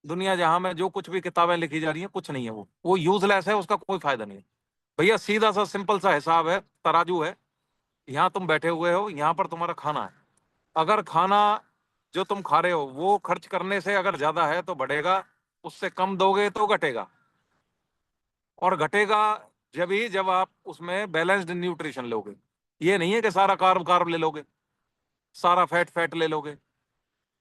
दुनिया जहां में जो कुछ भी किताबें लिखी जा रही हैं कुछ नहीं है, वो यूजलेस है, उसका कोई फायदा नहीं है। भैया सीधा सा सिंपल सा हिसाब है, तराजू है, यहाँ तुम बैठे हुए हो, यहाँ पर तुम्हारा खाना है। अगर खाना जो तुम खा रहे हो वो खर्च करने से अगर ज्यादा है तो बढ़ेगा, उससे कम दोगे तो घटेगा। और घटेगा जब आप उसमें बैलेंस्ड न्यूट्रिशन लोगे। ये नहीं है कि सारा कार्ब कार्ब ले लोगे, सारा फैट फैट ले लोगे,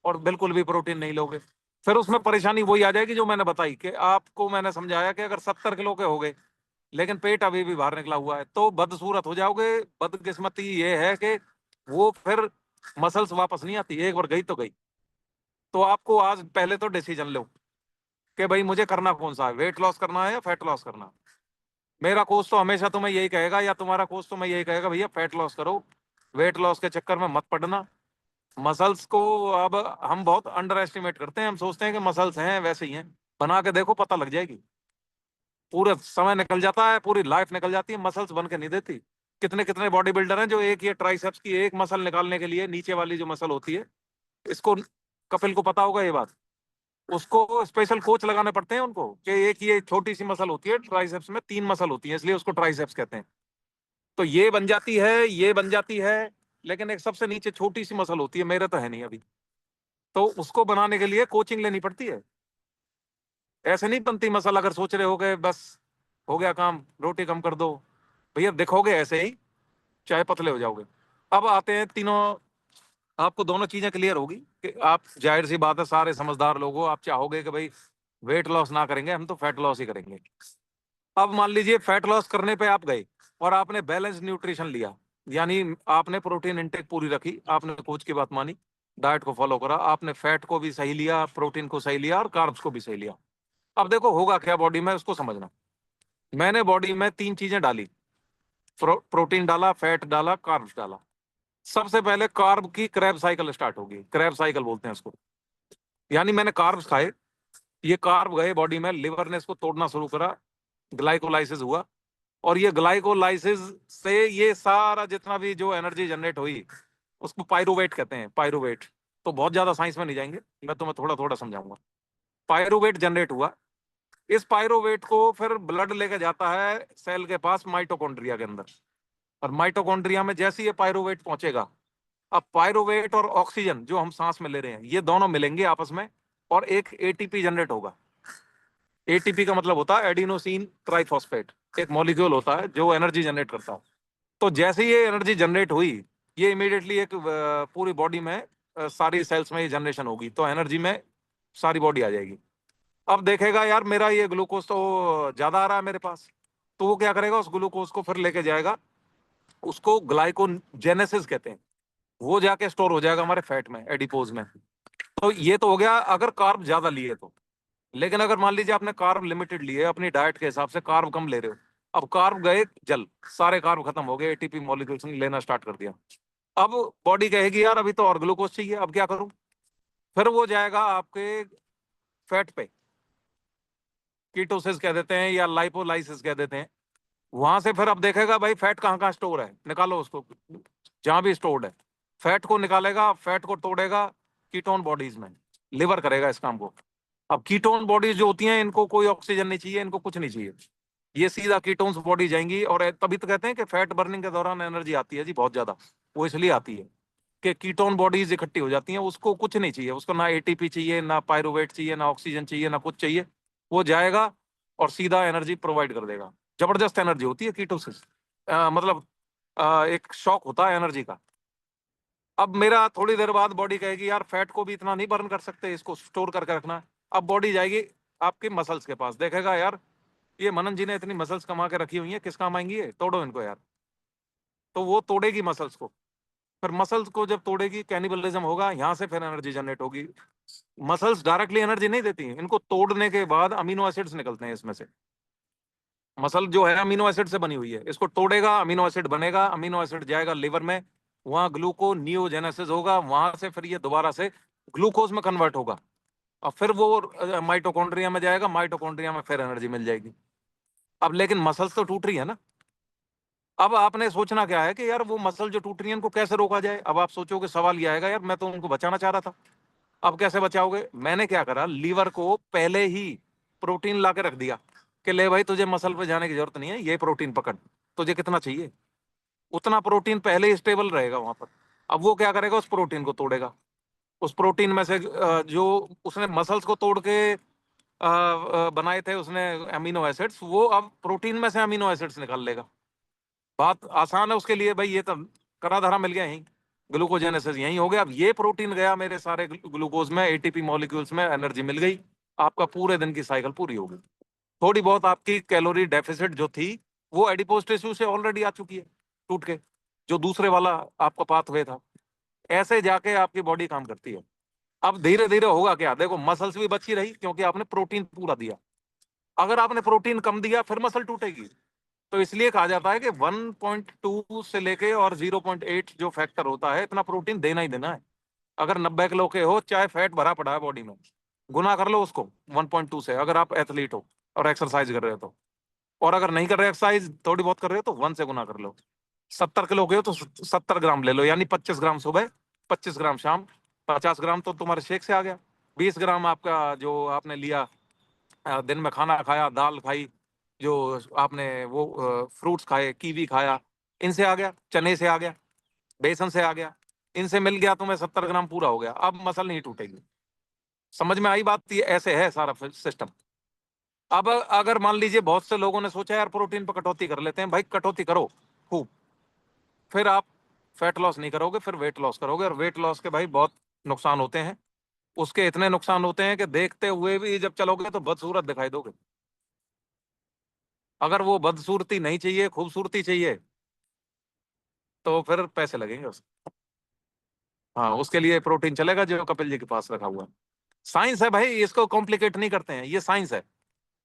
और बिल्कुल भी प्रोटीन नहीं लोगे। फिर उसमें परेशानी वही आ जाएगी जो मैंने बताई, कि आपको मैंने समझाया कि अगर 70 किलो के हो गए लेकिन पेट अभी भी बाहर निकला हुआ है, तो बदसूरत हो जाओगे। बदकिस्मती ये है कि वो फिर मसल्स वापस नहीं आती, एक बार गई तो गई। तो आपको आज पहले तो डिसीजन लो कि भाई मुझे करना कौन सा है, वेट लॉस करना है या फैट लॉस करना है। मेरा कोच तो हमेशा तुम्हें यही कहेगा, या तुम्हारा कोच तुम्हें यही कहेगा, भैया फैट लॉस करो, वेट लॉस के चक्कर में मत पड़ना। मसल्स को अब हम बहुत अंडर एस्टिमेट करते हैं, हम सोचते हैं कि मसल्स हैं वैसे ही हैं। बना के देखो, पता लग जाएगी। पूरा समय निकल जाता है, पूरी लाइफ निकल जाती है, मसल्स बन के नहीं देती। कितने कितने बॉडी बिल्डर हैं जो एक ये ट्राइसेप्स की एक मसल निकालने के लिए, नीचे वाली जो मसल होती है, इसको कपिल को पता होगा ये बात, उसको स्पेशल कोच लगाने पड़ते हैं उनको, कि एक ये छोटी सी मसल होती है ट्राइसेप्स में, 3 मसल होती है, इसलिए उसको ट्राइसेप्स कहते हैं। तो ये बन जाती है, ये बन जाती है, लेकिन एक सबसे नीचे छोटी सी मसल होती है, मेरे तो है नहीं अभी। तो उसको बनाने के लिए कोचिंग लेनी पड़ती है। ऐसे नहीं बनती मसल, अगर सोच रहे हो कि बस हो गया काम, रोटी कम कर दो, भैया दिखोगे ऐसे ही, चाहे पतले हो जाओगे। अब आते हैं तीनों, आपको दोनों चीजें क्लियर होगी कि आप, जाहिर सी बात है सारे समझदार लोग हो, आप चाहोगे कि भाई वेट लॉस ना करेंगे, हम तो फैट लॉस ही करेंगे। अब मान लीजिए फैट लॉस करने पे आप गए और आपने बैलेंस न्यूट्रिशन लिया, यानी आपने प्रोटीन इंटेक पूरी रखी, आपने कोच की बात मानी, डाइट को फॉलो करा, आपने फैट को भी सही लिया, प्रोटीन को सही लिया, और कार्ब्स को भी सही लिया। अब देखो होगा क्या बॉडी में, उसको समझना। मैंने बॉडी में 3 चीजें डाली, प्रोटीन डाला, फैट डाला, कार्ब्स डाला। सबसे पहले कार्ब की क्रैब साइकिल स्टार्ट होगी, क्रैब साइकिल बोलते हैं उसको। यानी मैंने कार्ब्स खाए, ये कार्ब गए बॉडी में, लिवर ने इसको तोड़ना शुरू करा, ग्लाइकोलाइसिस हुआ, और ये ग्लाइकोलाइसिस से ये सारा जितना भी जो एनर्जी जनरेट हुई, उसको पायरुवेट कहते हैं, पायरुवेट। तो बहुत ज्यादा साइंस में नहीं जाएंगे, मैं तुम्हें थोड़ा थोड़ा समझाऊंगा। पायरुवेट जनरेट हुआ। इस पायरुवेट को फिर ब्लड लेके जाता है सेल के पास माइटोकॉन्ड्रिया के अंदर, और माइटोकॉन्ड्रिया में जैसे ये पायरुवेट पहुंचेगा, अब पायरुवेट और ऑक्सीजन जो हम सांस में ले रहे हैं ये दोनों मिलेंगे आपस में, और एक एटीपी जनरेट होगा। एटीपी का मतलब होता है एडिनोसिन ट्राइफॉस्फेट, एक मॉलिक्यूल होता है जो एनर्जी जनरेट करता है। तो जैसे ये एनर्जी जनरेट हुई, ये इमीडिएटली एक पूरी बॉडी में सारी सेल्स में ये जनरेशन होगी, तो एनर्जी में सारी बॉडी आ जाएगी। अब देखेगा यार मेरा ये ग्लूकोज तो ज्यादा आ रहा है मेरे पास, तो वो क्या करेगा, उस ग्लूकोज को फिर लेके जाएगा, उसको ग्लाइकोजेनेसिस कहते हैं, वो जाके स्टोर हो जाएगा हमारे फैट में, एडिपोज में। तो ये तो हो गया अगर कार्ब ज्यादा लिए तो। लेकिन अगर मान लीजिए आपने कार्ब लिमिटेड लिए, अपनी डाइट के हिसाब से कार्ब कम ले रहे हो, अब कार्ब गए जल, सारे कार्ब खत्म हो गए, एटीपी मॉलिक्यूल्स ने लेना स्टार्ट कर दिया। अब बॉडी कहेगी यार अभी तो और ग्लूकोज चाहिए, अब क्या करूं? फिर वो जाएगा आपके फैट पे, कीटोसिस कह देते हैं या लाइपोलाइसिस कह देते हैं। वहां से फिर अब देखेगा भाई फैट कहाँ कहाँ स्टोर है, निकालो उसको, जहां भी स्टोर्ड है फैट को निकालेगा, फैट को तोड़ेगा कीटोन बॉडीज में, लिवर करेगा इस काम को। अब कीटोन बॉडीज जो होती हैं इनको कोई ऑक्सीजन नहीं चाहिए, इनको कुछ नहीं चाहिए, ये सीधा कीटोन्स बॉडी जाएंगी। और तभी तो कहते हैं कि फैट बर्निंग के दौरान एनर्जी आती है जी बहुत ज्यादा, वो इसलिए आती है कि कीटोन बॉडीज इकट्ठी हो जाती हैं, उसको कुछ नहीं चाहिए, उसको ना एटीपी चाहिए, ना पायरुवेट चाहिए, ना ऑक्सीजन चाहिए, ना कुछ चाहिए, वो जाएगा और सीधा एनर्जी प्रोवाइड कर देगा। जबरदस्त एनर्जी होती है कीटोसिस, मतलब एक शॉक होता है एनर्जी का। अब मेरा थोड़ी देर बाद बॉडी कहेगी यार फैट को भी इतना नहीं बर्न कर सकते, इसको स्टोर करके रखना है। अब बॉडी जाएगी आपके मसल्स के पास, देखेगा यार ये मनन जी ने इतनी मसल्स कमा के रखी हुई है, किस काम आएंगी ये, तोड़ो इनको यार। तो वो तोड़ेगी मसल्स को, फिर मसल्स को जब तोड़ेगी कैनिबलिज्म होगा, यहाँ से फिर एनर्जी जनरेट होगी। मसल्स डायरेक्टली एनर्जी नहीं देती हैं, इनको तोड़ने के बाद अमीनो एसिड्स निकलते हैं इसमें से। मसल जो है अमीनो एसिड से बनी हुई है, इसको तोड़ेगा अमीनो एसिड बनेगा, अमीनो एसिड जाएगा लिवर में, वहां ग्लूकोनियोजेनेसिस होगा, वहां से फिर ये दोबारा से ग्लूकोज में कन्वर्ट होगा, और फिर वो माइटोकॉन्ड्रिया में जाएगा, माइटोकॉन्ड्रिया में फिर एनर्जी मिल जाएगी। अब लेकिन मसल्स तो टूट रही है ना। अब आपने सोचना क्या है कि यार वो मसल जो टूट रही है उनको कैसे रोका जाए। अब आप सोचोगे सवाल ये आएगा यार मैं तो उनको बचाना चाह रहा था, अब कैसे बचाओगे? मैंने क्या करा, लीवर को पहले ही प्रोटीन ला के रख दिया कि ले भाई तुझे मसल पे जाने की जरूरत नहीं है, ये प्रोटीन पकड़, तुझे कितना चाहिए उतना प्रोटीन पहले ही स्टेबल रहेगा वहां पर। अब वो क्या करेगा, उस प्रोटीन को तोड़ेगा, उस प्रोटीन में से जो उसने मसल्स को तोड़ के बनाए थे उसने अमीनो एसिड्स, वो अब प्रोटीन में से अमीनो एसिड्स निकाल लेगा। बात आसान है उसके लिए भाई, ये तो करा धरा मिल गया, यहीं ग्लूकोजेनेसिस यहीं हो गया। अब ये प्रोटीन गया मेरे सारे ग्लूकोज में, एटीपी मॉलिक्यूल्स में एनर्जी मिल गई, आपका पूरे दिन की साइकिल पूरी हो गई। थोड़ी बहुत आपकी कैलोरी डेफिसिट जो थी वो एडिपोज टिश्यू से ऑलरेडी आ चुकी है टूट के, जो दूसरे वाला आपका पाथवे था। ऐसे जाके आपकी बॉडी काम करती है। अब धीरे धीरे होगा क्या, देखो मसल्स भी बची रही क्योंकि आपने प्रोटीन पूरा दिया। अगर आपने प्रोटीन कम दिया फिर मसल टूटेगी। तो इसलिए कहा जाता है कि 1.2 से लेके और 0.8 जो फैक्टर होता है, इतना प्रोटीन देना ही देना है। अगर 90 किलो के हो, चाहे फैट भरा पड़ा है बॉडी में, गुना कर लो उसको 1.2 से, अगर आप एथलीट हो और एक्सरसाइज कर रहे हो तो। और अगर नहीं कर रहे एक्सरसाइज, थोड़ी बहुत कर रहे हो, तो 1 से गुना कर लो। 70 किलो के हो तो 70 ग्राम ले लो, यानी 25 ग्राम सुबह, 25 ग्राम शाम, 50 ग्राम तो तुम्हारे शेक से आ गया। 20 ग्राम आपका जो आपने लिया, दिन में खाना खाया, दाल खाई, जो आपने वो फ्रूट्स खाए, कीवी खाया, इनसे आ गया, चने से आ गया, बेसन से आ गया, इनसे मिल गया तुम्हें 70 ग्राम पूरा हो गया। अब मसल नहीं टूटेगी। समझ में आई बात? ये ऐसे है सारा सिस्टम। अब अगर मान लीजिए बहुत से लोगों ने सोचा यार प्रोटीन पर कटौती कर लेते हैं, भाई कटौती करो खूब, फिर आप फैट लॉस नहीं करोगे, फिर वेट लॉस करोगे, और वेट लॉस के भाई बहुत नुकसान होते हैं। उसके इतने नुकसान होते हैं कि देखते हुए भी जब चलोगे तो बदसूरत दिखाई दोगे। अगर वो बदसूरती नहीं चाहिए, खूबसूरती चाहिए, तो फिर पैसे लगेंगे उसके। हाँ, उसके लिए प्रोटीन चलेगा जो कपिल जी के पास रखा हुआ है। साइंस है भाई, इसको कॉम्प्लिकेट नहीं करते हैं, ये साइंस है।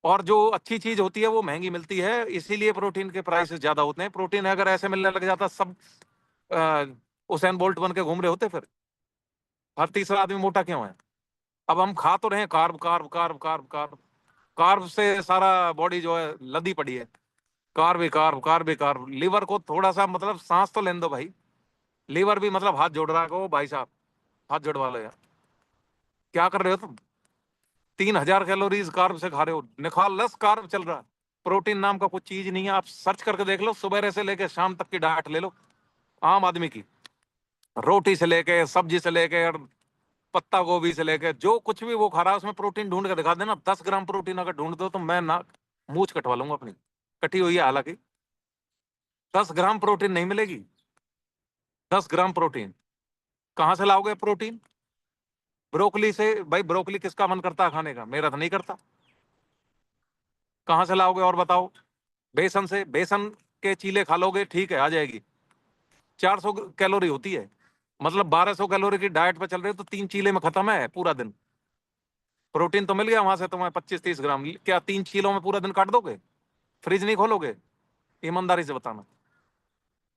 और जो अच्छी चीज होती है वो महंगी मिलती है, इसीलिए प्रोटीन के प्राइसेस ज्यादा होते हैं। प्रोटीन अगर ऐसे मिलने लग जाता, सब अ, उसेन बोल्ट बन के घूम रहे होते, फिर हर तीसरा आदमी मोटा क्यों है? अब हम खा तो रहे हैं carb carb carb carb carb, carb से सारा बॉडी जो है लदी पड़ी है, कार्ब ही कार्ब, कार्ब ही कार्ब। लीवर को थोड़ा सा मतलब सांस तो लेने दो भाई। लीवर भी मतलब हाथ जोड़ रहा है, ओ भाई साहब हाथ जोड़वा लो यार, क्या कर रहे हो तुम? 3000 कैलोरीज कार्ब से खा रहे हो, निखालस कार्ब चल रहा है। प्रोटीन नाम का कुछ चीज नहीं है। आप सर्च करके देख लो, सुबह से लेके शाम तक की डाइट ले लो आम आदमी की, रोटी से लेके, सब्जी से लेके, और पत्ता गोभी से लेके, जो कुछ भी वो खा रहा है उसमें प्रोटीन ढूंढ के दिखा देना। 10 ग्राम प्रोटीन अगर ढूंढ दो तो मैं ना मूछ कटवा लूंगा अपनी, कटी हुई है हालांकि। 10 ग्राम प्रोटीन नहीं मिलेगी। 10 ग्राम प्रोटीन कहाँ से लाओगे प्रोटीन? ब्रोकली से। भाई ब्रोकली किसका मन करता है खाने का? मेरा तो नहीं करता। कहाँ से लाओगे और बताओ? बेसन से। बेसन के चीले खा लोगे, ठीक है, आ जाएगी। 400 कैलोरी होती है, मतलब 1200 कैलोरी की डाइट पे चल रहे हो तो 3 चीले में खत्म है पूरा दिन। प्रोटीन तो मिल गया वहां से तुम्हें 25-30 ग्राम। क्या 3 चीलों में पूरा दिन काट दोगे? फ्रिज नहीं खोलोगे? ईमानदारी से बताना।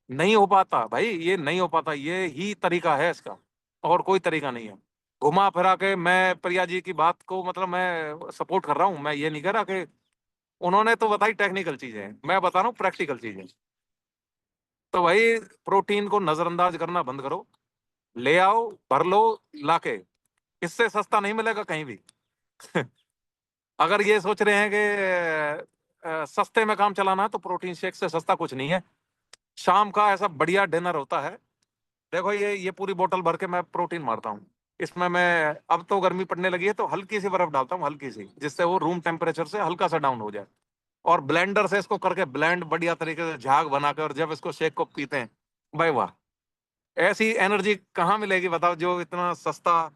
नहीं हो पाता भाई, ये नहीं हो पाता। ये ही तरीका है इसका, और कोई तरीका नहीं है। घुमा फिरा के मैं प्रिया जी की बात को, मतलब मैं सपोर्ट कर रहा हूँ। मैं ये नहीं कह रहा कि उन्होंने तो बताई टेक्निकल चीजें, मैं बता रहा हूँ प्रैक्टिकल चीजें। तो भाई प्रोटीन को नजरअंदाज करना बंद करो। ले आओ, भर लो, लाके। इससे सस्ता नहीं मिलेगा कहीं भी। अगर ये सोच रहे हैं कि सस्ते में काम चलाना है तो प्रोटीन शेक से सस्ता कुछ नहीं है। शाम का ऐसा बढ़िया डिनर होता है। देखो ये पूरी बोतल भर के मैं प्रोटीन मारता हूँ इसमें। मैं अब तो गर्मी पड़ने लगी है तो हल्की सी बर्फ डालता हूँ, हल्की सी, जिससे वो रूम टेम्परेचर से हल्का सा डाउन हो जाए। और ब्लेंडर से इसको करके ब्लेंड बढ़िया तरीके से झाग बनाकर, और जब इसको शेक को पीते हैं, भाई वाह, ऐसी एनर्जी कहाँ मिलेगी बताओ, जो इतना सस्ता,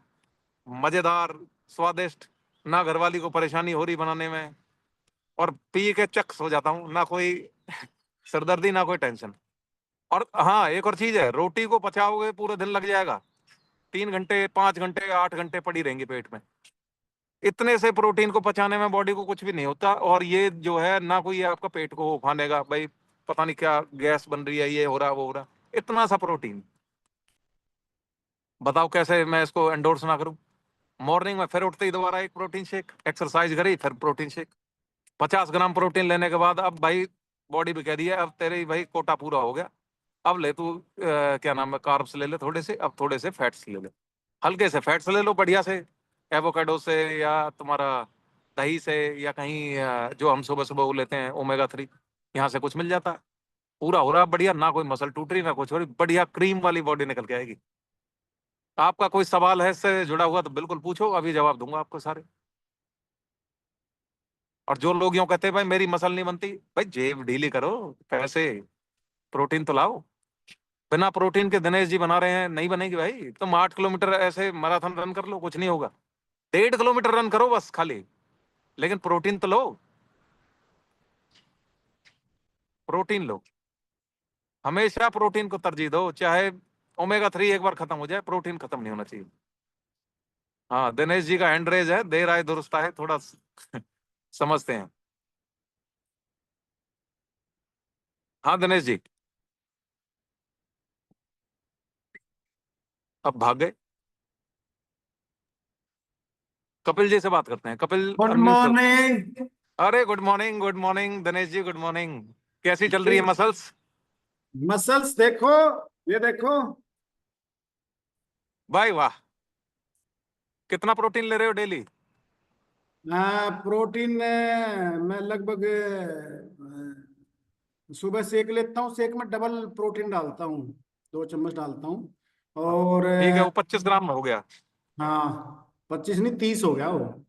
मजेदार, स्वादिष्ट, ना घरवाली को परेशानी हो रही बनाने में, और पी के चक्स हो जाता हूँ, ना कोई सिरदर्दी ना कोई टेंशन। और हाँ, एक और चीज है, रोटी को पचाओगे पूरे दिन लग जाएगा। 3 घंटे, 5 घंटे, 8 घंटे पड़ी रहेंगी पेट में। इतने से प्रोटीन को पचाने में बॉडी को कुछ भी नहीं होता। और ये जो है ना, कोई ये आपका पेट को उफानेगा भाई, पता नहीं क्या गैस बन रही है, ये हो रहा वो हो रहा। इतना सा प्रोटीन, बताओ कैसे मैं इसको एंडोर्स ना करूं? मॉर्निंग में फिर उठते ही दोबारा एक प्रोटीन शेक, एक्सरसाइज करी फिर प्रोटीन शेक। 50 ग्राम प्रोटीन लेने के बाद अब भाई बॉडी भी कह रही है अब तेरे भाई कोटा पूरा हो गया, अब ले तू क्या नाम है, कार्ब्स ले ले थोड़े से, अब थोड़े से फैट्स ले ले, हल्के से फैट्स ले लो बढ़िया से, एवोकाडो से, या तुम्हारा दही से, या कहीं जो हम सुबह सुबह वो लेते हैं ओमेगा 3, यहाँ से कुछ मिल जाता है। पूरा हो रहा है बढ़िया, ना कोई मसल टूट रही ना कुछ हो रही, बढ़िया क्रीम वाली बॉडी निकल के आएगी। आपका कोई सवाल है इससे जुड़ा हुआ तो बिल्कुल पूछो, अभी जवाब दूंगा आपको सारे। और जो लोग यूं कहते हैं भाई मेरी मसल नहीं बनती, भाई जेब ढीली करो, पैसे, प्रोटीन तो लाओ। बिना प्रोटीन के दिनेश जी बना रहे हैं, नहीं बनेगी भाई। तुम 8 किलोमीटर ऐसे मैराथन रन कर लो, कुछ नहीं होगा। 1.5 किलोमीटर रन करो बस खाली, लेकिन प्रोटीन तो लो। प्रोटीन लो, हमेशा प्रोटीन को तरजीह दो। चाहे ओमेगा 3 एक बार खत्म हो जाए, प्रोटीन खत्म नहीं होना चाहिए। हाँ, दिनेश जी का हैंड रेज है, देर आए दुरुस्त आए, थोड़ा समझते हैं। हाँ दिनेश जी, अब भाग गए। कपिल जी से बात करते हैं, कपिल गुड अनम्यूट कर। मॉर्निंग। अरे good morning, good morning Dinesh ji, good morning. कैसी चल रही है मसल्स? मसल्स देखो, ये देखो। भाई वाह, कितना प्रोटीन ले रहे हो डेली? प्रोटीन मैं लगभग सुबह सेक लेता हूँ। सेक में डबल प्रोटीन डालता हूँ, 2 चम्मच डालता हूँ। और ठीक है, वो 25 ग्राम हो गया। हाँ, 25 नहीं 30 हो गया वो।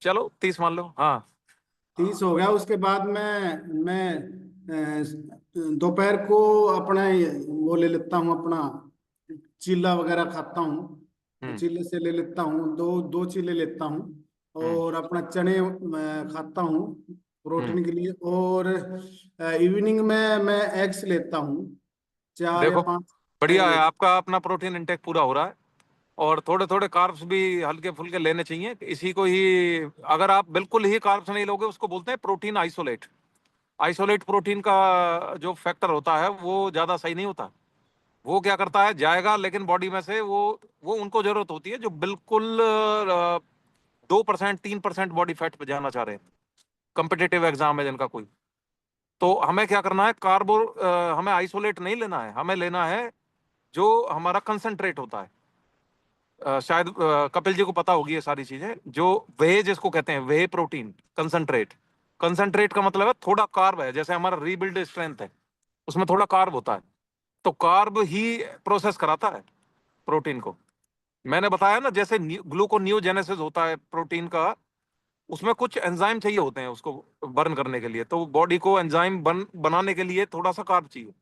चलो 30 मान लो, हाँ। 30 हो गया। उसके बाद मैं दोपहर को अपना वो ले लेता हूँ, अपना चीला वगैरह खाता हूँ। तो हम्म। चीले से ले लेता हूँ, दो दो चीले लेता हूँ। हम्म। और अपना चने खाता हूँ हम्म। प्रोटीन के लिए। और इवनिंग में मैं एग्स लेता हूँ, 4 या देखो 5 एग बढ़िया है, लेता आपका अपना प्रोटीन इंटेक पूरा हो रहा है। और थोड़े थोड़े कार्ब्स भी हल्के फुल्के लेने चाहिए, इसी को ही। अगर आप बिल्कुल ही कार्ब्स नहीं लोगे, उसको बोलते हैं प्रोटीन आइसोलेट। आइसोलेट प्रोटीन का जो फैक्टर होता है वो ज्यादा सही नहीं होता। वो क्या करता है, जाएगा लेकिन बॉडी में से वो उनको जरूरत होती है जो बिल्कुल 2%, 3% बॉडी फैट पे जाना चाह रहे हैं, कम्पिटेटिव एग्जाम है जिनका कोई। तो हमें क्या करना है, हमें आइसोलेट नहीं लेना है, हमें लेना है जो हमारा कंसंट्रेट होता है। शायद कपिल जी को पता होगी ये सारी चीजें, जो वे जिसको कहते हैं, वे प्रोटीन कंसंट्रेट। कंसंट्रेट का मतलब है थोड़ा कार्ब है, जैसे हमारा रीबिल्ड स्ट्रेंथ है उसमें थोड़ा कार्ब होता है, तो कार्ब ही प्रोसेस कराता है प्रोटीन को। मैंने बताया ना, जैसे ग्लूकोनियोजेनेसिस होता है प्रोटीन का, उसमें कुछ एंजाइम चाहिए होते हैं उसको बर्न करने के लिए, तो बॉडी को एंजाइम बनाने के लिए थोड़ा सा कार्ब चाहिए,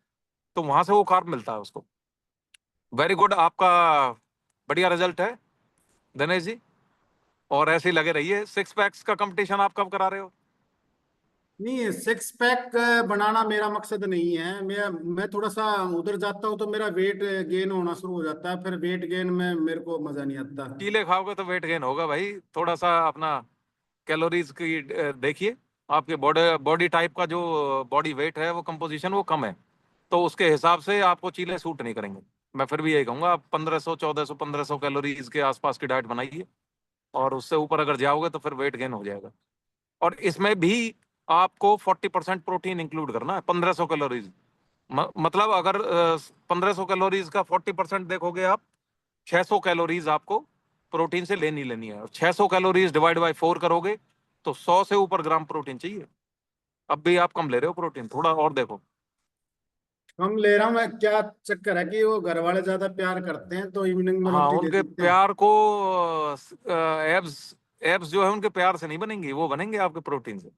तो वहां से वो कार्ब मिलता है उसको। वेरी गुड, आपका बढ़िया रिजल्ट है दिनेश जी, और ऐसे ही लगे रहिए। 6 पैक्स का कंपटीशन आप कब करा रहे हो? नहीं, सिक्स पैक बनाना मेरा मकसद नहीं है। मैं थोड़ा सा उधर जाता हूँ तो मेरा वेट गेन होना शुरू हो जाता है, फिर वेट गेन में मेरे को मजा नहीं आता। कीले खाओगे तो वेट गेन होगा भाई। थोड़ा सा अपना कैलोरीज की देखिए, आपके बॉडी बॉडी टाइप का जो बॉडी वेट है वो कंपोजिशन वो कम है, तो उसके हिसाब से आपको चीले सूट नहीं करेंगे। मैं फिर भी यही कहूंगा, आप 1500 1400 1500 कैलोरीज के आसपास की डाइट बनाइए, और उससे ऊपर अगर जाओगे तो फिर वेट गेन हो जाएगा। और इसमें भी आपको 40% प्रोटीन इंक्लूड करना है 1500 कैलोरीज। मतलब अगर 1500 कैलोरीज का 40% देखोगे आप, 600 कैलोरीज आपको प्रोटीन से लेनी लेनी है, और 600 कैलोरीज डिवाइड बाय 4 करोगे तो 100 से ऊपर ग्राम प्रोटीन चाहिए। अब भी आप कम ले रहे हो प्रोटीन, थोड़ा और देखो। कम ले रहा हूँ मैं, क्या चक्कर है कि वो घर वाले ज्यादा प्यार करते हैं तो इवनिंग में हाँ, रोटी दे उनके देते हैं। प्यार को एब्स एब्स जो है उनके प्यार से नहीं बनेंगी, वो बनेंगे आपके प्रोटीन से।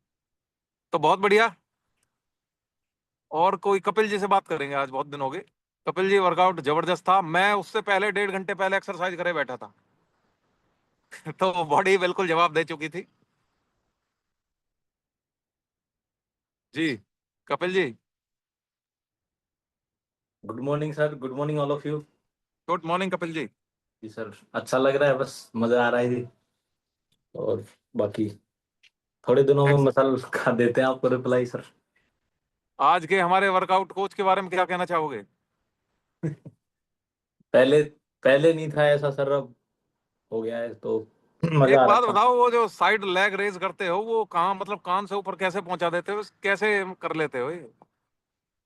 तो बहुत बढ़िया। और कोई कपिल जी से बात करेंगे, आज बहुत दिन हो गए। कपिल जी वर्कआउट जबरदस्त था, मैं उससे पहले 1.5 घंटे पहले एक्सरसाइज करे बैठा था तो बॉडी बिल्कुल जवाब दे चुकी थी। जी Kapil ji. Good morning sir, good morning all of you. Good morning Kapil ji. जी सर, अच्छा लग रहा है, बस मजा आ रहा है जी। और बाकी थोड़े दिनों में Excellent. मसल खा देते हैं आपको रिप्लाई सर। आज के हमारे वर्कआउट कोच के बारे में क्या कहना चाहोगे? पहले पहले नहीं था ऐसा सर, अब हो गया है तो मजा एक आ बात रहा था। बताओ, वो जो साइड लेग रेज करते हो वो कहाँ, मतलब कान से ऊपर कैसे पहुंचा देते हो, कैसे कर लेते हो ये?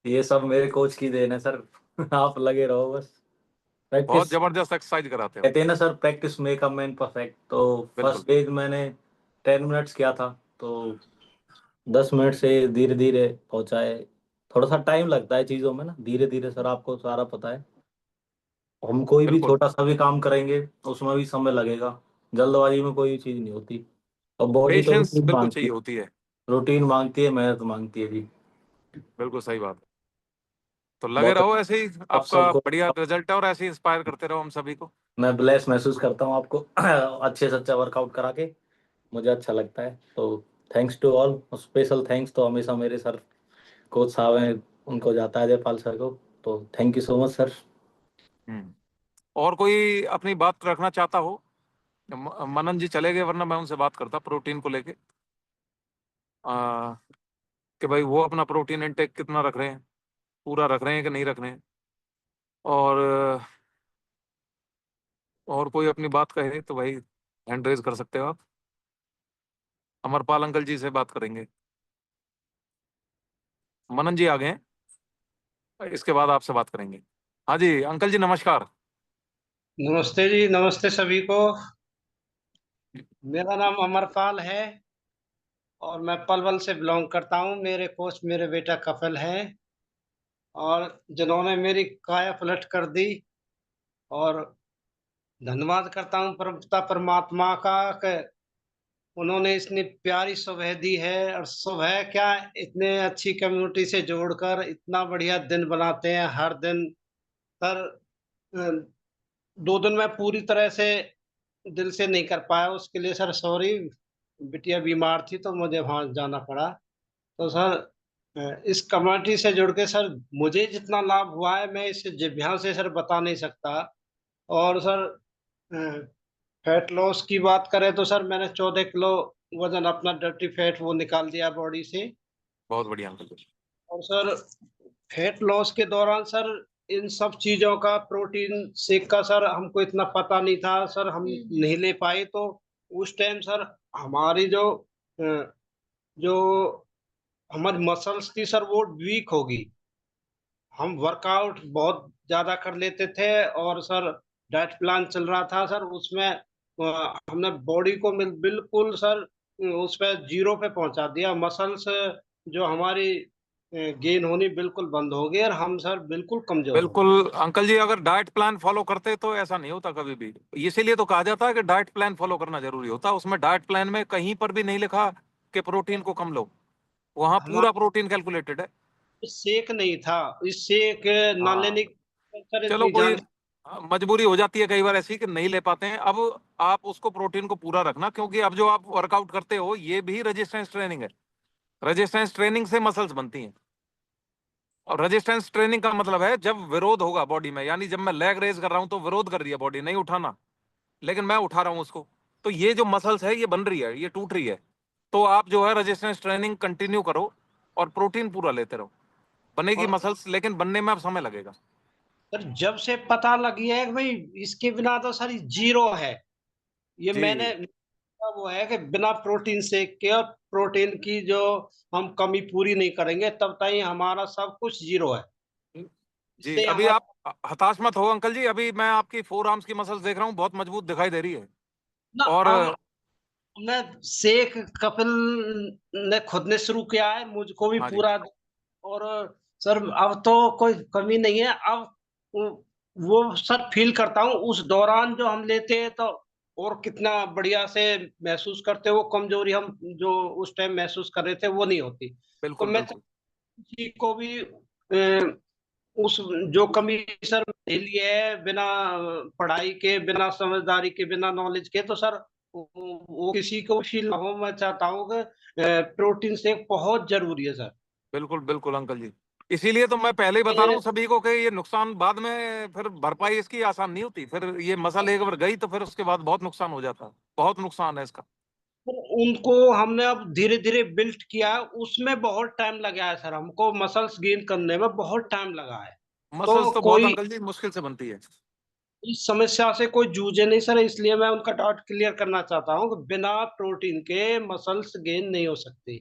ये सब मेरे कोच की देन है सर आप लगे रहो बस। बहुत प्रैक्टिस, जबरदस्त एक्सरसाइज कराते हो। कहते हैं ना sir, practice make a man perfect. तो बिल्कुल। फर्स्ट डेज मैंने 10 मिनट्स किया था, तो 10 मिनट से धीरे धीरे पहुंचाए। थोड़ा सा टाइम लगता है चीजों में ना, धीरे धीरे सर, आपको सारा पता है। हम कोई भी बिल्कुल छोटा सा भी काम करेंगे उसमें भी समय लगेगा, जल्दबाजी में कोई चीज नहीं होती। और बॉडी तो पेशेंस रूटीन बिल्कुल मांगती चाहिए है, होती है। रूटीन मांगती है, मेहनत मांगती है जी। बिल्कुल सही बात है। तो लगे बहुत रहो ऐसे ही, आप आपका सबको, बढ़िया रिजल्ट है, और ऐसे ही इंस्पायर करते रहो हम सभी को। मैं ब्लेस महसूस करता हूँ आपको अच्छे से अच्छा वर्कआउट करा के, मुझे अच्छा लगता है। तो thanks to all, special thanks तो हमेशा मेरे सर कोच साहब हैं, उनको जाता है, जयपाल सर को। तो thank you so much sir. हम्म। और कोई अपनी बात रखना चाहता हो? मनन जी चले गए, वरना मैं उनसे बात करता प्रोटीन को लेके, आ, कि भाई वो अपना प्रोटीन इंटेक कितना रख रहे हैं, पूरा रख रहे हैं कि नहीं रख रहे हैं। और और कोई अपनी बात कहे तो भाई हैंड रेज कर सकते हो आप। अमरपाल अंकल जी से बात करेंगे। मनन जी आ गए हैं, इसके बाद आपसे बात करेंगे। हाँ जी अंकल जी, नमस्कार। नमस्ते जी, नमस्ते सभी को। मेरा नाम अमरपाल है और मैं पलवल से बिलोंग करता हूँ। मेरे कोच मेरे बेटा कपिल हैं, और जिन्होंने मेरी काया पलट कर दी। और धन्यवाद करता हूँ प्रभुता परमात्मा का कि उन्होंने इतनी प्यारी सुबह दी है। और सुबह क्या, इतने अच्छी कम्युनिटी से जोड़कर इतना बढ़िया दिन बनाते हैं हर दिन। सर, 2 दिन में पूरी तरह से दिल से नहीं कर पाया, उसके लिए सर सॉरी। बिटिया बीमार थी तो मुझे वहां जाना पड़ा। तो सर, इस कम्युनिटी से जुड़ के सर मुझे जितना लाभ हुआ है मैं इस जिभ्या से सर बता नहीं सकता। और सर, फैट लॉस की बात करें तो सर मैंने 14 किलो वजन अपना डर्टी फैट वो निकाल दिया बॉडी से। बहुत बढ़िया अंकल जी। और सर, फैट लॉस के दौरान सर इन सब चीजों का, प्रोटीन शेक का सर हमको इतना पता नहीं था सर, हम नहीं ले पाए। तो उस टाइम सर हमारी जो हमारी मसल्स थी सर वो वीक होगी। हम वर्कआउट बहुत ज्यादा कर लेते थे और सर डाइट प्लान चल रहा था सर, उसमें हमने बॉडी को बिल्कुल सर उस पे जीरो पे पहुंचा दिया। मसल्स जो हमारी गेन होनी बिल्कुल बंद हो गई और हम सर बिल्कुल कमजोर हो गए। बिल्कुल अंकल जी, अगर डाइट प्लान फॉलो करते तो ऐसा नहीं होता कभी भी। इसीलिए तो कहा जाता है कि डाइट प्लान फॉलो करना जरूरी होता है। उसमें डाइट प्लान में कहीं पर भी नहीं लिखा कि प्रोटीन को कम लो, वहां पूरा हमारा प्रोटीन कैलकुलेटेड है। शेक नहीं था, इस शेक ना हाँ, लेने की सर चलो इतनी कोई जान। मजबूरी हो जाती है कई बार ऐसी कि नहीं ले पाते हैं। अब आप उसको प्रोटीन को पूरा रखना, क्योंकि अब जो आप वर्कआउट करते हो ये भी रेजिस्टेंस ट्रेनिंग है। रेजिस्टेंस ट्रेनिंग से मसल्स बनती हैं। और रेजिस्टेंस ट्रेनिंग का मतलब है जब विरोध होगा बॉडी में, यानी जब मैं लेग रेज कर रहा हूं तो विरोध कर रही है बॉडी, नहीं उठाना, लेकिन मैं उठा रहा हूं उसको, तो ये जो मसल्स है ये बन रही है, ये टूट रही है। तो आप जो है रेजिस्टेंस ट्रेनिंग कंटिन्यू करो और प्रोटीन पूरा लेते रहो। बनेगी और मसल्स, लेकिन बनने में अब समय लगेगा। सर जब से पता लगी है कि भाई इसके बिना तो सर जीरो है, ये मैंने जी वो है कि बिना प्रोटीन शेक के और प्रोटीन की जो हम कमी पूरी नहीं करेंगे तब तक हमारा सब कुछ जीरो है। जी, इससे अभी हमारा आप हताश मत हो अंकल जी। अभी मैं आपकी फोर आर्म्स की मसल्स देख रहा हूँ, बहुत मजबूत दिखाई दे रही है। ना और अब मैं शेख कपिल ने खुद ने शुरू किया है, मुझको भी हाँ जी, पूरा। और सर अब तो कोई कमी नहीं है। अब वो वो सर फील करता हूँ उस दौरान जो हम लेते हैं तो और कितना बढ़िया से महसूस करते हैं। वो कमजोरी हम जो उस टाइम महसूस कर रहे थे वो नहीं होती। तो बिल्कुल मैं बिल्कुल। किसी को भी उस जो कमी सर झेली है बिना पढ़ाई के, बिना समझदारी के, बिना नॉलेज के, तो सर वो किसी को फील ना हो। मैं चाहता हूँ कि प्रोटीन शेक बहुत जरूरी है सर। बिल्कुल बिल्कुल अंकल जी, इसीलिए तो मैं पहले ही बता रहा हूँ सभी को कि ये नुकसान बाद में फिर भरपाई इसकी आसान नहीं होती। फिर ये मसल एक बार गई तो फिर उसके बाद बहुत नुकसान हो जाता है, बहुत नुकसान है इसका। उनको हमने अब धीरे धीरे बिल्ड किया है, उसमें बहुत टाइम लगा है सर। हमको मसल्स गेन करने में बहुत टाइम लगा है। मसल्स तो तो बहुत कोई अंकल जी मुश्किल से बनती है। इस समस्या से कोई जूझे नहीं सर, इसलिए मैं उनका डाउट क्लियर करना चाहता हूँ कि बिना प्रोटीन के मसल्स गेन नहीं हो सकती।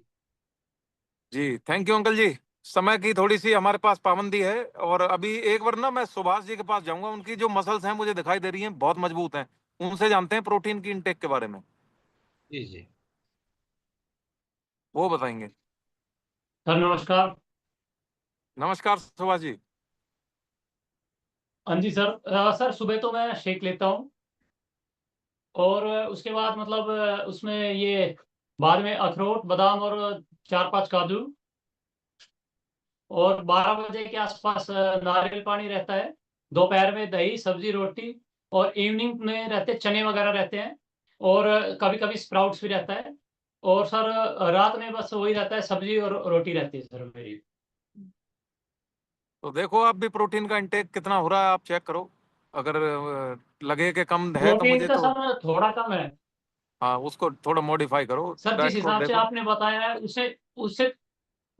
जी थैंक यू अंकल जी। समय की थोड़ी सी हमारे पास पाबंदी है, और अभी एक बार ना मैं सुभाष जी के पास जाऊंगा। उनकी जो मसल्स हैं मुझे दिखाई दे रही हैं बहुत मजबूत हैं, उनसे जानते हैं प्रोटीन की इनटेक के बारे में, जी जी। वो बताएंगे। सर नमस्कार। नमस्कार सुभाष जी। हाँ जी सर। सर सुबह तो मैं शेक लेता हूँ, और उसके बाद मतलब उसमें ये बाद में अखरोट बादाम और 4-5 काजू, और 12 बजे के आसपास नारियल पानी रहता है। दोपहर में दही सब्जी रोटी, और इवनिंग में रहते चने वगैरह रहते हैं, और कभी कभी स्प्राउट्स भी रहता है। और सर रात में बस वही रहता है, सब्जी और रोटी रहती है सर मेरी। तो देखो आप भी प्रोटीन का इंटेक कितना हो रहा है आप चेक करो। अगर लगे कि कम है तो प्रोटीन मुझे का तो सर थोड़ा कम है हाँ उसको थोड़ा मॉडिफाई करो, सर, जिस डाइट को हिसाब से देखो। आपने बताया है उससे उससे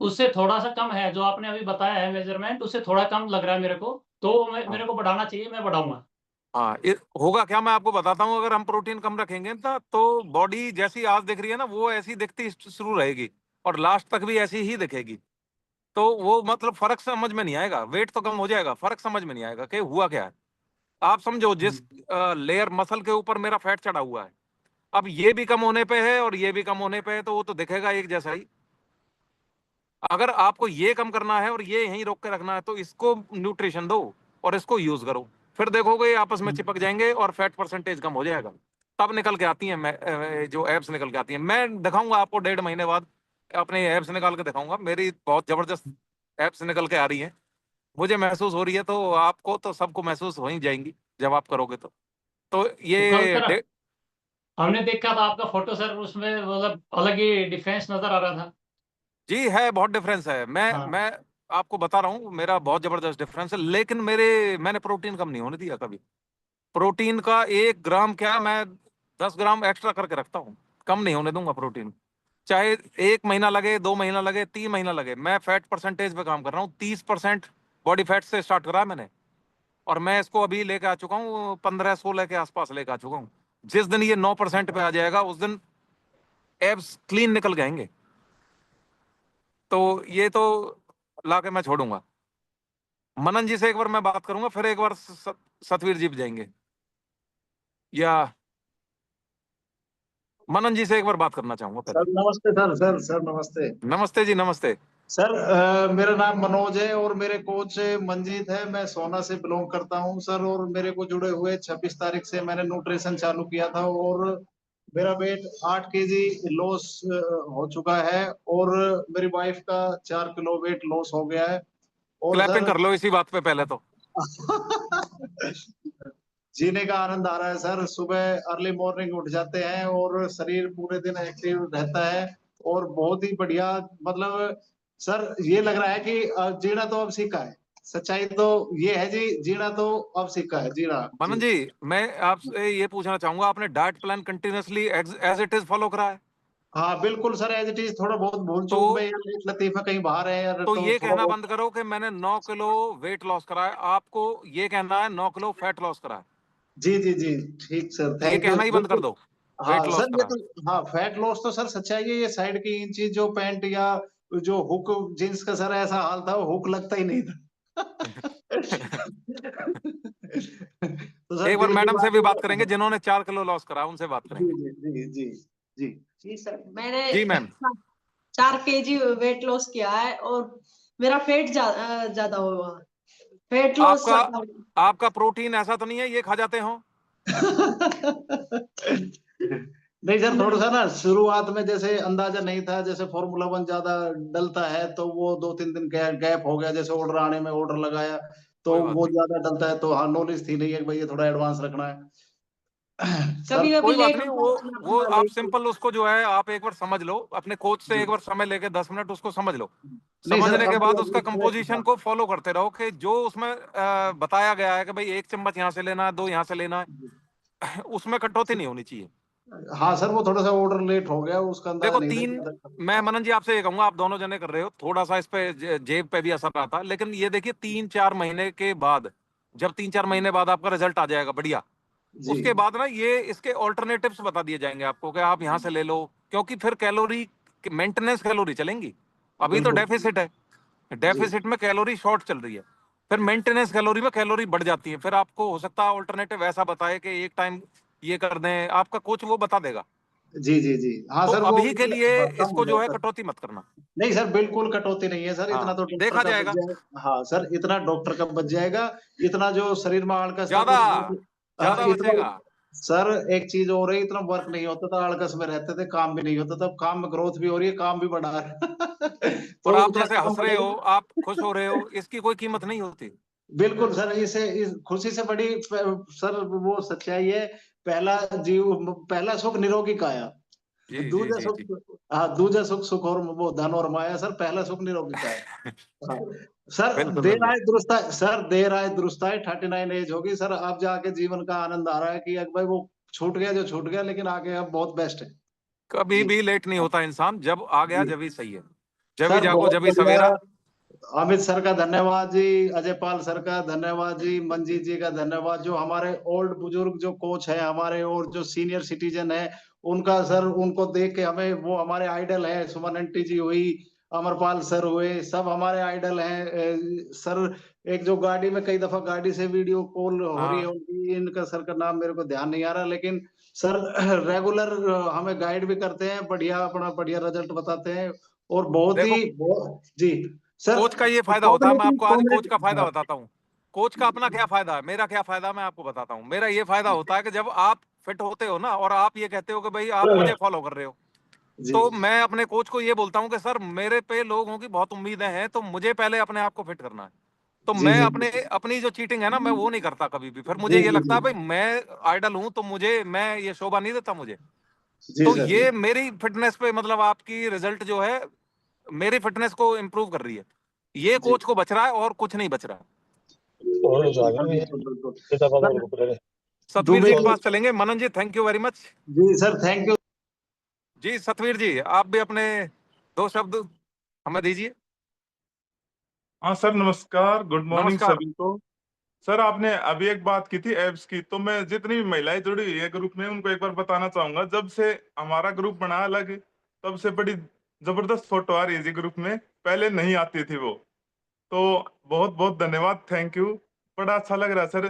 उससे थोड़ा सा कम है। जो आपने अभी बताया है मेजरमेंट, उससे थोड़ा कम लग रहा है मेरे को। तो मेरे हाँ को बढ़ाना चाहिए, मैं बढ़ाऊंगा। हाँ, होगा क्या मैं आपको बताता हूँ। अगर हम प्रोटीन कम रखेंगे ना तो बॉडी जैसी आज दिख रही है ना वो ऐसी दिखती शुरू रहेगी, और लास्ट तक भी ऐसी ही दिखेगी। तो वो मतलब फर्क समझ में नहीं आएगा। वेट तो कम हो जाएगा, फर्क समझ में नहीं आएगा कि हुआ क्या है। आप समझो जिस लेयर मसल के ऊपर मेरा फैट चढ़ा हुआ है, अब ये भी कम होने पे है और ये भी कम होने पे है, तो वो तो दिखेगा एक जैसा ही। अगर आपको ये कम करना है और ये यहीं रोक के रखना है तो इसको न्यूट्रिशन दो और इसको यूज करो। फिर देखोगे ये आपस में चिपक जाएंगे और फैट परसेंटेज कम हो जाएगा। तब निकल के आती हैं जो एब्स निकल के आती हैं। मैं दिखाऊंगा आपको 1.5 महीने बाद अपने एब्स निकाल के दिखाऊंगा। मेरी बहुत जबरदस्त एब्स निकल के आ रही हैं, मुझे महसूस हो रही है, तो आपको तो सबको महसूस हो ही जाएंगी जब आप करोगे तो तो कल ये सर हमने देखा था आपका फोटो सर, उसमें मतलब अलग ही डिफरेंस नजर आ रहा था। जी है, बहुत डिफरेंस है। मैं हाँ। आपको बता रहा हूँ मेरा बहुत जबरदस्त डिफरेंस है, लेकिन मैंने प्रोटीन कम नहीं होने दिया कभी। प्रोटीन का 1 ग्राम क्या, मैं 10 ग्राम एक्स्ट्रा करके रखता हूँ। कम नहीं होने दूंगा प्रोटीन। चाहे 1 महीना लगे, 2 महीना लगे, 3 महीना लगे, मैं फैट परसेंटेज पे काम कर रहा हूँ। 30% बॉडी फैट से स्टार्ट करा है मैंने, और मैं इसको अभी लेके आ चुका हूँ 15-16 के आसपास लेके आ चुका हूँ। जिस दिन ये 9% पे आ जाएगा उस दिन एब्स क्लीन निकल जाएंगे। तो ये तो लाके मैं छोड़ूंगा। मनन जी से एक बार मैं बात करूंगा, फिर एक बार सतवीर जी भी जाएंगे। या मनन जी से एक बार बात करना चाहूंगा सर पहले। नमस्ते सर नमस्ते नमस्ते जी, नमस्ते। सर। मेरा नाम मनोज है और मेरे कोच मंजीत है। मैं सोना से बिलोंग करता हूं सर, और मेरे को जुड़े हुए 26 तारीख से मैंने न्यूट्रिशन चालू किया था और मेरा वेट 8 केजी लॉस हो चुका है, और मेरी वाइफ का 4 किलो वेट लॉस हो गया है। और क्लैपिंग सर कर लो इसी बात पे पहले तो। जीने का आनंद आ रहा है सर। सुबह अर्ली मॉर्निंग उठ जाते हैं और शरीर पूरे दिन एक्टिव रहता है, और बहुत ही बढ़िया। मतलब सर ये लग रहा है कि जीना तो अब सीखा है। सच्चाई तो ये है जी, जीना तो अब सीखा है जीना मनन जी। जी, मैं आपसे ये पूछना चाहूंगा, आपने diet plan continuously as it is follow करा है? हाँ बिल्कुल सर, एज इट इज। थोड़ा बहुत भूल तो चूक में या लेट लतीफा कहीं बाहर है यार, तो तो ये थोड़ा कहना बहुत। बंद करो कि मैंने 9 किलो वेट लॉस करा है। आपको ये कहना है 9 किलो फैट लॉस करा है। जी जी जी, ठीक सर, ये थैंक यू कहना ही बंद कर बिल्कुल। दो, वेट हाँ लॉस सर, ये करा है। तो हाँ, फैट लॉस तो सर सच्चाई है। ये साइड की इंची जो पैंट या जो हुक जींस का सर ऐसा हाल था, वो हुक लगता ही नहीं था। तो सर एक बार दिल की मैडम से बात भी है बात करेंगे जिन्होंने 4 किलो लॉस करा, उनसे बात जी करेंगे। जी जी जी जी। जी सर, मैंने जी मैम। 4 kg वेट लॉस किया है और मेरा फेट ज्यादा हुआ। फेट लॉस आपका आपका प्रोटीन ऐसा तो नहीं है ये खा जाते हो? नहीं सर, थोड़ा सा ना शुरुआत में जैसे अंदाजा नहीं था, जैसे फॉर्मूला 1 ज्यादा डलता है तो वो 2-3 दिन गैप हो गया। जैसे ऑर्डर आने में ऑर्डर लगाया तो कोई बात वो नहीं, ज्यादा डलता है, तो हाँ नॉलेज थी नहीं है कि भाई ये थोड़ा एडवांस रखना है। सर कभी कभी कोई बात लेट नहीं। होता है, वो खाना आप लेट। सिंपल उसको जो है आप एक बार समझ लो, अपने कोच से जी एक बार समय लेके 10 मिनट उसको समझ लो। नहीं सर, समझने के अब बाद उसका हाँ कंपोजिशन को फॉलो करते रहो कि जो उसमें बताया गया है कि भाई 1 चम्मच यहाँ से लेना है, 2 यहाँ से लेना है, उसमें कटौती नहीं होनी चाहिए। हाँ सर, वो थोड़ा सा ऑर्डर लेट हो गया, उसका अंदाजा देखो नहीं तीन, था। मैं मनन जी आपसे ये कहूंगा, आप दोनों जने कर रहे हो, थोड़ा सा इस पे जेब पे भी असर आता है, लेकिन ये देखिए 3-4 महीने के बाद, जब 3-4 महीने बाद आपका रिजल्ट आ जाएगा बढ़िया, जी उसके बाद ना ये इसके ऑल्टरनेटिव्स बता दिए जाएंगे आपको कि आप यहाँ से ले लो, क्योंकि फिर कैलोरी मेंटेनेंस कैलोरी चलेंगी। अभी तो बिल्कुल डेफिसिट है, जी डेफिसिट में कैलोरी शॉर्ट चल रही है, फिर मेंटेनेंस कैलोरी में कैलोरी बढ़ जाती है। फिर आपको हो सकता है ऑल्टरनेटिव ऐसा बताए कि एक टाइम ये कर दें, आपका कोच वो बता देगा। जी जी जी। हाँ तो सर, वो अभी के लिए हाँ, कम हो इसको जो है जाता है। कटौती मत करना। नहीं सर, बिल्कुल कटौती नहीं है सर, इतना हाँ, तो डॉक्टर देखा का बच जाएगा। जाएगा। हाँ सर, इतना डॉक्टर का बच जाएगा। इतना जो शरीर में आलकस था ज्यादा कुछ हाँ, ज्यादा इतना बचेगा। सर एक चीज और है, इतना वर्क नहीं होता था, आलकस में रहते थे, काम भी नहीं होता था। काम में ग्रोथ भी हो रही है, काम भी बढ़ा रहा है। और तो आप इतना जैसे काम हंस रहे हो, बढ़ेगा। आप खुश हो रहे हो, इसकी कोई कीमत नहीं होती। बिल्कुल सर, इस खुशी से बड़ी सर वो सच्चाई है। पहला जीव, पहला सुख निरोगी काया। जी जी दूजा जी सुख, जी। हाँ दूजा सुख, सुख और वो धन और माया। सर पहला सुख निरोगी काया। हाँ सर, बिल्कुल देर बिल्कुल। आए दुरुस्त आए सर, देर आए दुरुस्त आए। 39 एज होगी सर, अब जाके जीवन का आनंद आ रहा है कि अब भाई वो छूट गया जो छूट गया, लेकिन आगे अब बहुत बेस्ट है। कभी जी भी लेट नहीं होता इंसान, जब आ गया जी जब ही सही है, जब ही सर, जागो बहुत जब ही बढ़िया। सवेरा। अमित सर का धन्यवाद जी, अजय पाल सर का धन्यवाद जी, मंजीत जी का धन्यवाद। जो हमारे ओल्ड बुजुर्ग जो कोच है हमारे, और जो सीनियर सिटीजन है, उनका सर, उनको देख के हमें, वो हमारे आइडल है। सुमन आंटी जी हुई, अमरपाल सर हुए, सब हमारे आइडल हैं। सर एक जो गाड़ी में कई दफा गाड़ी से वीडियो कॉल हो रही है हाँ उनकी, इनका सर का नाम मेरे को ध्यान नहीं आ रहा, लेकिन सर रेगुलर हमें गाइड भी करते हैं, बढ़िया अपना बढ़िया रिजल्ट बताते हैं। और देखो, जी सर, कोच का ये फायदा होता है। मैं कम्युनिटी आपको आज कोच कम्युनिटी का फायदा हाँ बताता हूँ। कोच का अपना क्या फायदा है, मेरा क्या फायदा है, मैं आपको बताता हूँ। मेरा ये फायदा होता है कि जब आप फिट होते हो ना, और आप ये कहते हो कि भाई आप मुझे फॉलो कर रहे हो, जी तो मैं अपने कोच को ये बोलता हूँ कि सर मेरे पे लोगों की बहुत उम्मीदें हैं, तो मुझे पहले अपने आप को फिट करना है। तो जी मैं जी अपने अपनी जो चीटिंग है ना, मैं वो नहीं करता कभी भी। फिर जी मुझे ये जी लगता जी है भाई मैं आइडल हूं, तो मुझे, मैं ये शोभा नहीं देता मुझे। जी तो सर जी ये मेरी फिटनेस पे, मतलब आपकी रिजल्ट जो है मेरी फिटनेस को इम्प्रूव कर रही है। ये जी कोच को बच रहा है और कुछ नहीं बच रहा है। बिल्कुल सर, बिल्कुल बिल्कुल सर। सतवीर जी दुबे के जी, पास चलेंगे। Manan ji, thank you very much. जी सर, थैंक यू। जी सतवीर जी, आप भी अपने 2 शब्द हमें दीजिए। हाँ सर, नमस्कार, गुड मॉर्निंग नमस्कार। सभी को। सर आपने अभी एक बात की थी एब्स की, तो मैं जितनी भी महिलाएं जुड़ी हुई है ग्रुप में उनको एक बार बताना चाहूंगा। जब से हमारा ग्रुप बना अलग, तब से बड़ी जबरदस्त फोटो आ रही है जी ग्रुप में, पहले नहीं आती थी वो। तो बहुत बहुत धन्यवाद, थैंक यू। बड़ा अच्छा लग रहा है सर।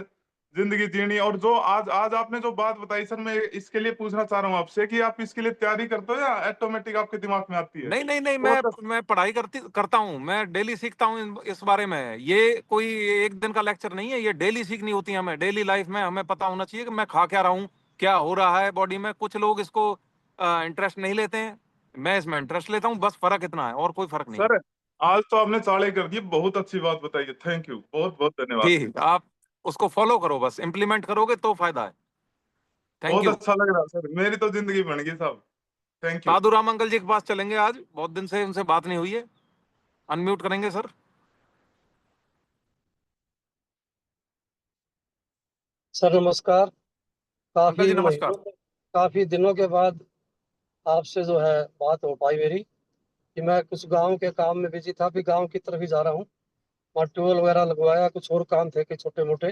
जिंदगी जीनी। और जो आज आज आपने जो बात बताई सर, मैं इसके लिए पूछना चाह रहा हूँ आपसे कि आप इसके लिए तैयारी करते हो या ऑटोमेटिक आपके दिमाग में आती है? नहीं नहीं नहीं, तो मतलब मैं पढ़ाई करता हूँ, मैं डेली सीखता हूँ इस बारे में। ये कोई एक दिन का लेक्चर नहीं है, ये डेली सीखनी होती है हमें। डेली लाइफ में हमें पता होना चाहिए कि मैं खा क्या रहा हूँ, क्या हो रहा है बॉडी में। कुछ लोग इसको इंटरेस्ट नहीं लेते हैं, मैं इसमें इंटरेस्ट लेता हूँ, बस फर्क इतना है, और कोई फर्क नहीं है। सर आज तो आपने चाले कर दी, बहुत अच्छी बात बताई है, थैंक यू, बहुत बहुत धन्यवाद। ठीक, आप उसको फॉलो करो, बस इम्प्लीमेंट करोगे तो फायदा है। थैंक बहुत यू। अच्छा लग रहा है सर, मेरी तो जिंदगी बन गई साहब, thank you. Sadhu Ram uncle ji के पास चलेंगे, आज बहुत दिन से उनसे बात नहीं हुई है। अनम्यूट करेंगे सर। सर नमस्कार। अंकल जी नमस्कार। काफी दिनों के बाद आपसे जो है बात हो पाई मेरी, कि मैं कुछ गांव के काम में बिजी था, अभी गांव की तरफ ही जा रहा हूँ। वहाँ ट्यूबवेल वगैरह लगवाया, कुछ और काम थे कि छोटे मोटे,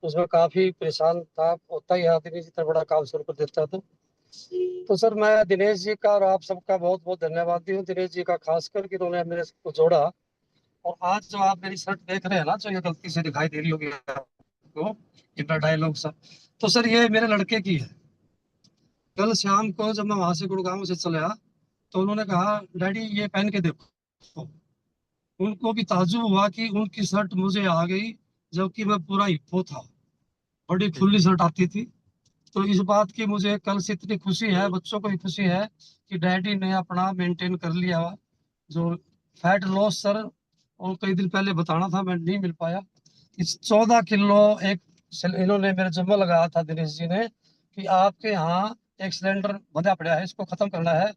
उसमें काफी परेशान था। होता ही आदमी जितना बड़ा काम शुरू कर देता है। तो सर मैं दिनेश जी का और आप सबका बहुत बहुत धन्यवादी हूँ। दिनेश जी का खासकर कि उन्होंने मेरे को जोड़ा। और आज जो आप मेरी शर्ट देख रहे हैं ना, जो ये गलती से दिखाई दे रही होगी आपको, इनका डायलॉग सब, तो सर ये मेरे लड़के की है। कल शाम को जब मैं वहां से गुड़गांव से चला, तो उन्होंने कहा डैडी ये पहन के देखो। उनको भी ताज्जुब हुआ कि उनकी शर्ट मुझे आ गई, जबकि मैं पूरा हिप्पो था, बड़ी खुली शर्ट आती थी। तो इस बात की मुझे कल से इतनी खुशी है, बच्चों को भी खुशी है कि डैडी ने अपना मेंटेन कर लिया। जो फैट लॉस सर, और कई दिन पहले बताना था, मैं नहीं मिल पाया। इस 14 किलो एक इन्होंने मेरे जिम्मा लगाया था दिनेश जी ने, कि आपके यहाँ एक सिलेंडर बंधा पड़ा है, इसको खत्म करना है।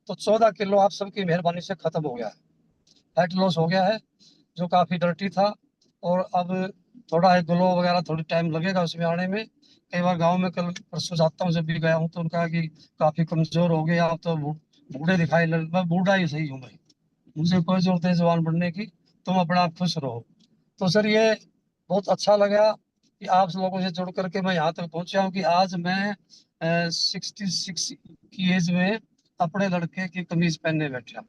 तो 14 किलो आप सबकी मेहरबानी से खत्म हो गया है, फैट लॉस हो गया है, जो काफी डर्टी था। और अब थोड़ा है ग्लो वगैरह, थोड़ी टाइम लगेगा उसमें आने में। कई बार गांव में कल परसों जाता हूँ, जब भी गया हूँ तो उनका कि काफी कमजोर हो गए आप तो, बूढ़े दिखाई मैं बूढ़ा ही सही हूँ भाई, मुझे कोई जरूरत है जवान बनने की, तुम अपना आप खुश रहो। तो सर ये बहुत अच्छा लगा कि आप लोगों से जुड़ करके मैं यहाँ तक पहुंचा हूँ, कि आज मैं 66 की एज में अपने लड़के की कमीज पहनने बैठा।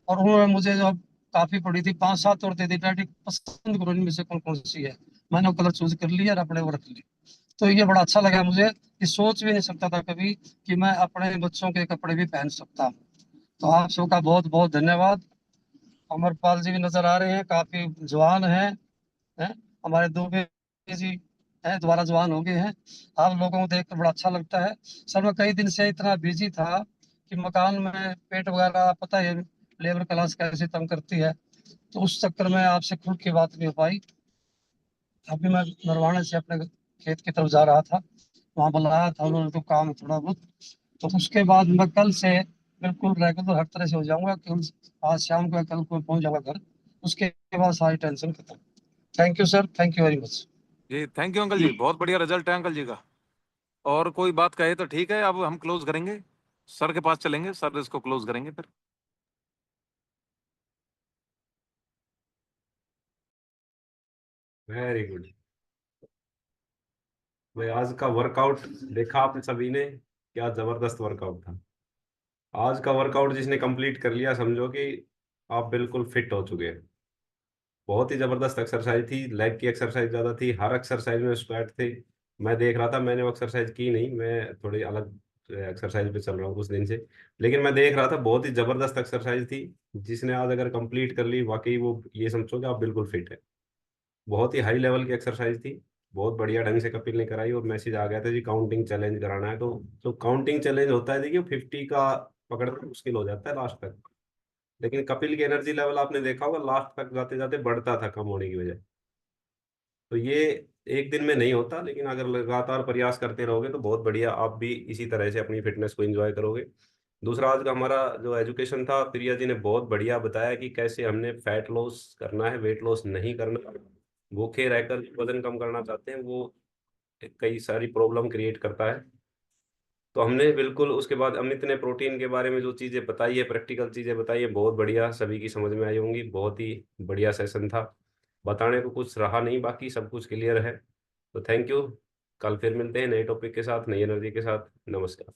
और उन्होंने मुझे जो काफी पड़ी थी 5-7 और दे दी, डैडी पसंद करो इनमें से कौन कौन सी है। मैंने वो कलर चूज कर लिया और अपने वो रख ली। तो ये बड़ा अच्छा लगा मुझे, कि सोच भी नहीं सकता था कभी कि मैं अपने बच्चों के कपड़े भी पहन सकता हूँ। तो आप सबका बहुत बहुत धन्यवाद। अमरपाल जी भी नजर आ रहे हैं, काफी जवान हैं। हमारे दुबे जी हैं, दोबारा जवान हो गए हैं। आप लोगों को देख कर बड़ा अच्छा लगता है। सर मैं कई दिन से इतना बिजी था कि मकान में पेट वगैरह, पता है लेबर क्लास कैसे तंग करती है, तो उस चक्कर में आपसे खुल की बात नहीं हो पाई। अभी मैं नरवाने से अपने खेत की तरफ जा रहा था, वहाँ बुलाया था उन्होंने, तो काम थोड़ा बहुत। तो उसके बाद मैं कल से बिल्कुल रेगुलर हर तरह से हो जाऊंगा, कि आज शाम को या कल को पहुंच जाऊंगा घर। उसके बाद सारी टेंशन खत्म। Thank you sir, thank you very much. जी थैंक यू अंकल जी, बहुत बढ़िया रिजल्ट है अंकल जी का। और कोई बात कहे तो ठीक है, अब हम क्लोज करेंगे, सर के पास चलेंगे, सर इसको क्लोज करेंगे फिर। वेरी गुड भाई, आज का वर्कआउट देखा आपने सभी ने, क्या जबरदस्त वर्कआउट था। आज का वर्कआउट जिसने कंप्लीट कर लिया, समझो कि आप बिल्कुल फिट हो चुके हैं। बहुत ही जबरदस्त एक्सरसाइज थी, लेग की एक्सरसाइज ज्यादा थी, हर एक्सरसाइज में स्क्वाट थे। मैं देख रहा था, मैंने वो एक्सरसाइज की नहीं, मैं थोड़ी अलग एक्सरसाइज पे चल रहा हूँ कुछ दिन से। लेकिन मैं देख रहा था, बहुत ही जबरदस्त एक्सरसाइज थी। जिसने आज अगर कंप्लीट कर ली, वाकई वो ये समझो कि आप बिल्कुल फिट है। बहुत ही हाई लेवल की एक्सरसाइज थी, बहुत बढ़िया ढंग से कपिल ने कराई। और मैसेज आ गया था जी काउंटिंग चैलेंज कराना है, तो जो काउंटिंग चैलेंज होता है देखिए 50 का पकड़ना मुश्किल हो जाता है लास्ट तक। लेकिन कपिल की एनर्जी लेवल आपने देखा होगा, लास्ट तक जाते जाते बढ़ता था कम होने की वजह। तो ये एक दिन में नहीं होता, लेकिन अगर लगातार प्रयास करते रहोगे तो बहुत बढ़िया, आप भी इसी तरह से अपनी फिटनेस को एंजॉय करोगे। दूसरा, आज का हमारा जो एजुकेशन था, प्रिया जी ने बहुत बढ़िया बताया कि कैसे हमने फैट लॉस करना है, वेट लॉस नहीं करना। भूखे रहकर वजन कम करना चाहते हैं, वो कई सारी प्रॉब्लम क्रिएट करता है। तो हमने बिल्कुल उसके बाद अमित ने प्रोटीन के बारे में जो चीज़ें बताई है, प्रैक्टिकल चीज़ें बताई है, बहुत बढ़िया, सभी की समझ में आई होंगी। बहुत ही बढ़िया सेशन था, बताने को कुछ रहा नहीं, बाकी सब कुछ क्लियर है। तो थैंक यू। कल फिर मिलते हैं नए टॉपिक के साथ, नई एनर्जी के साथ। नमस्कार।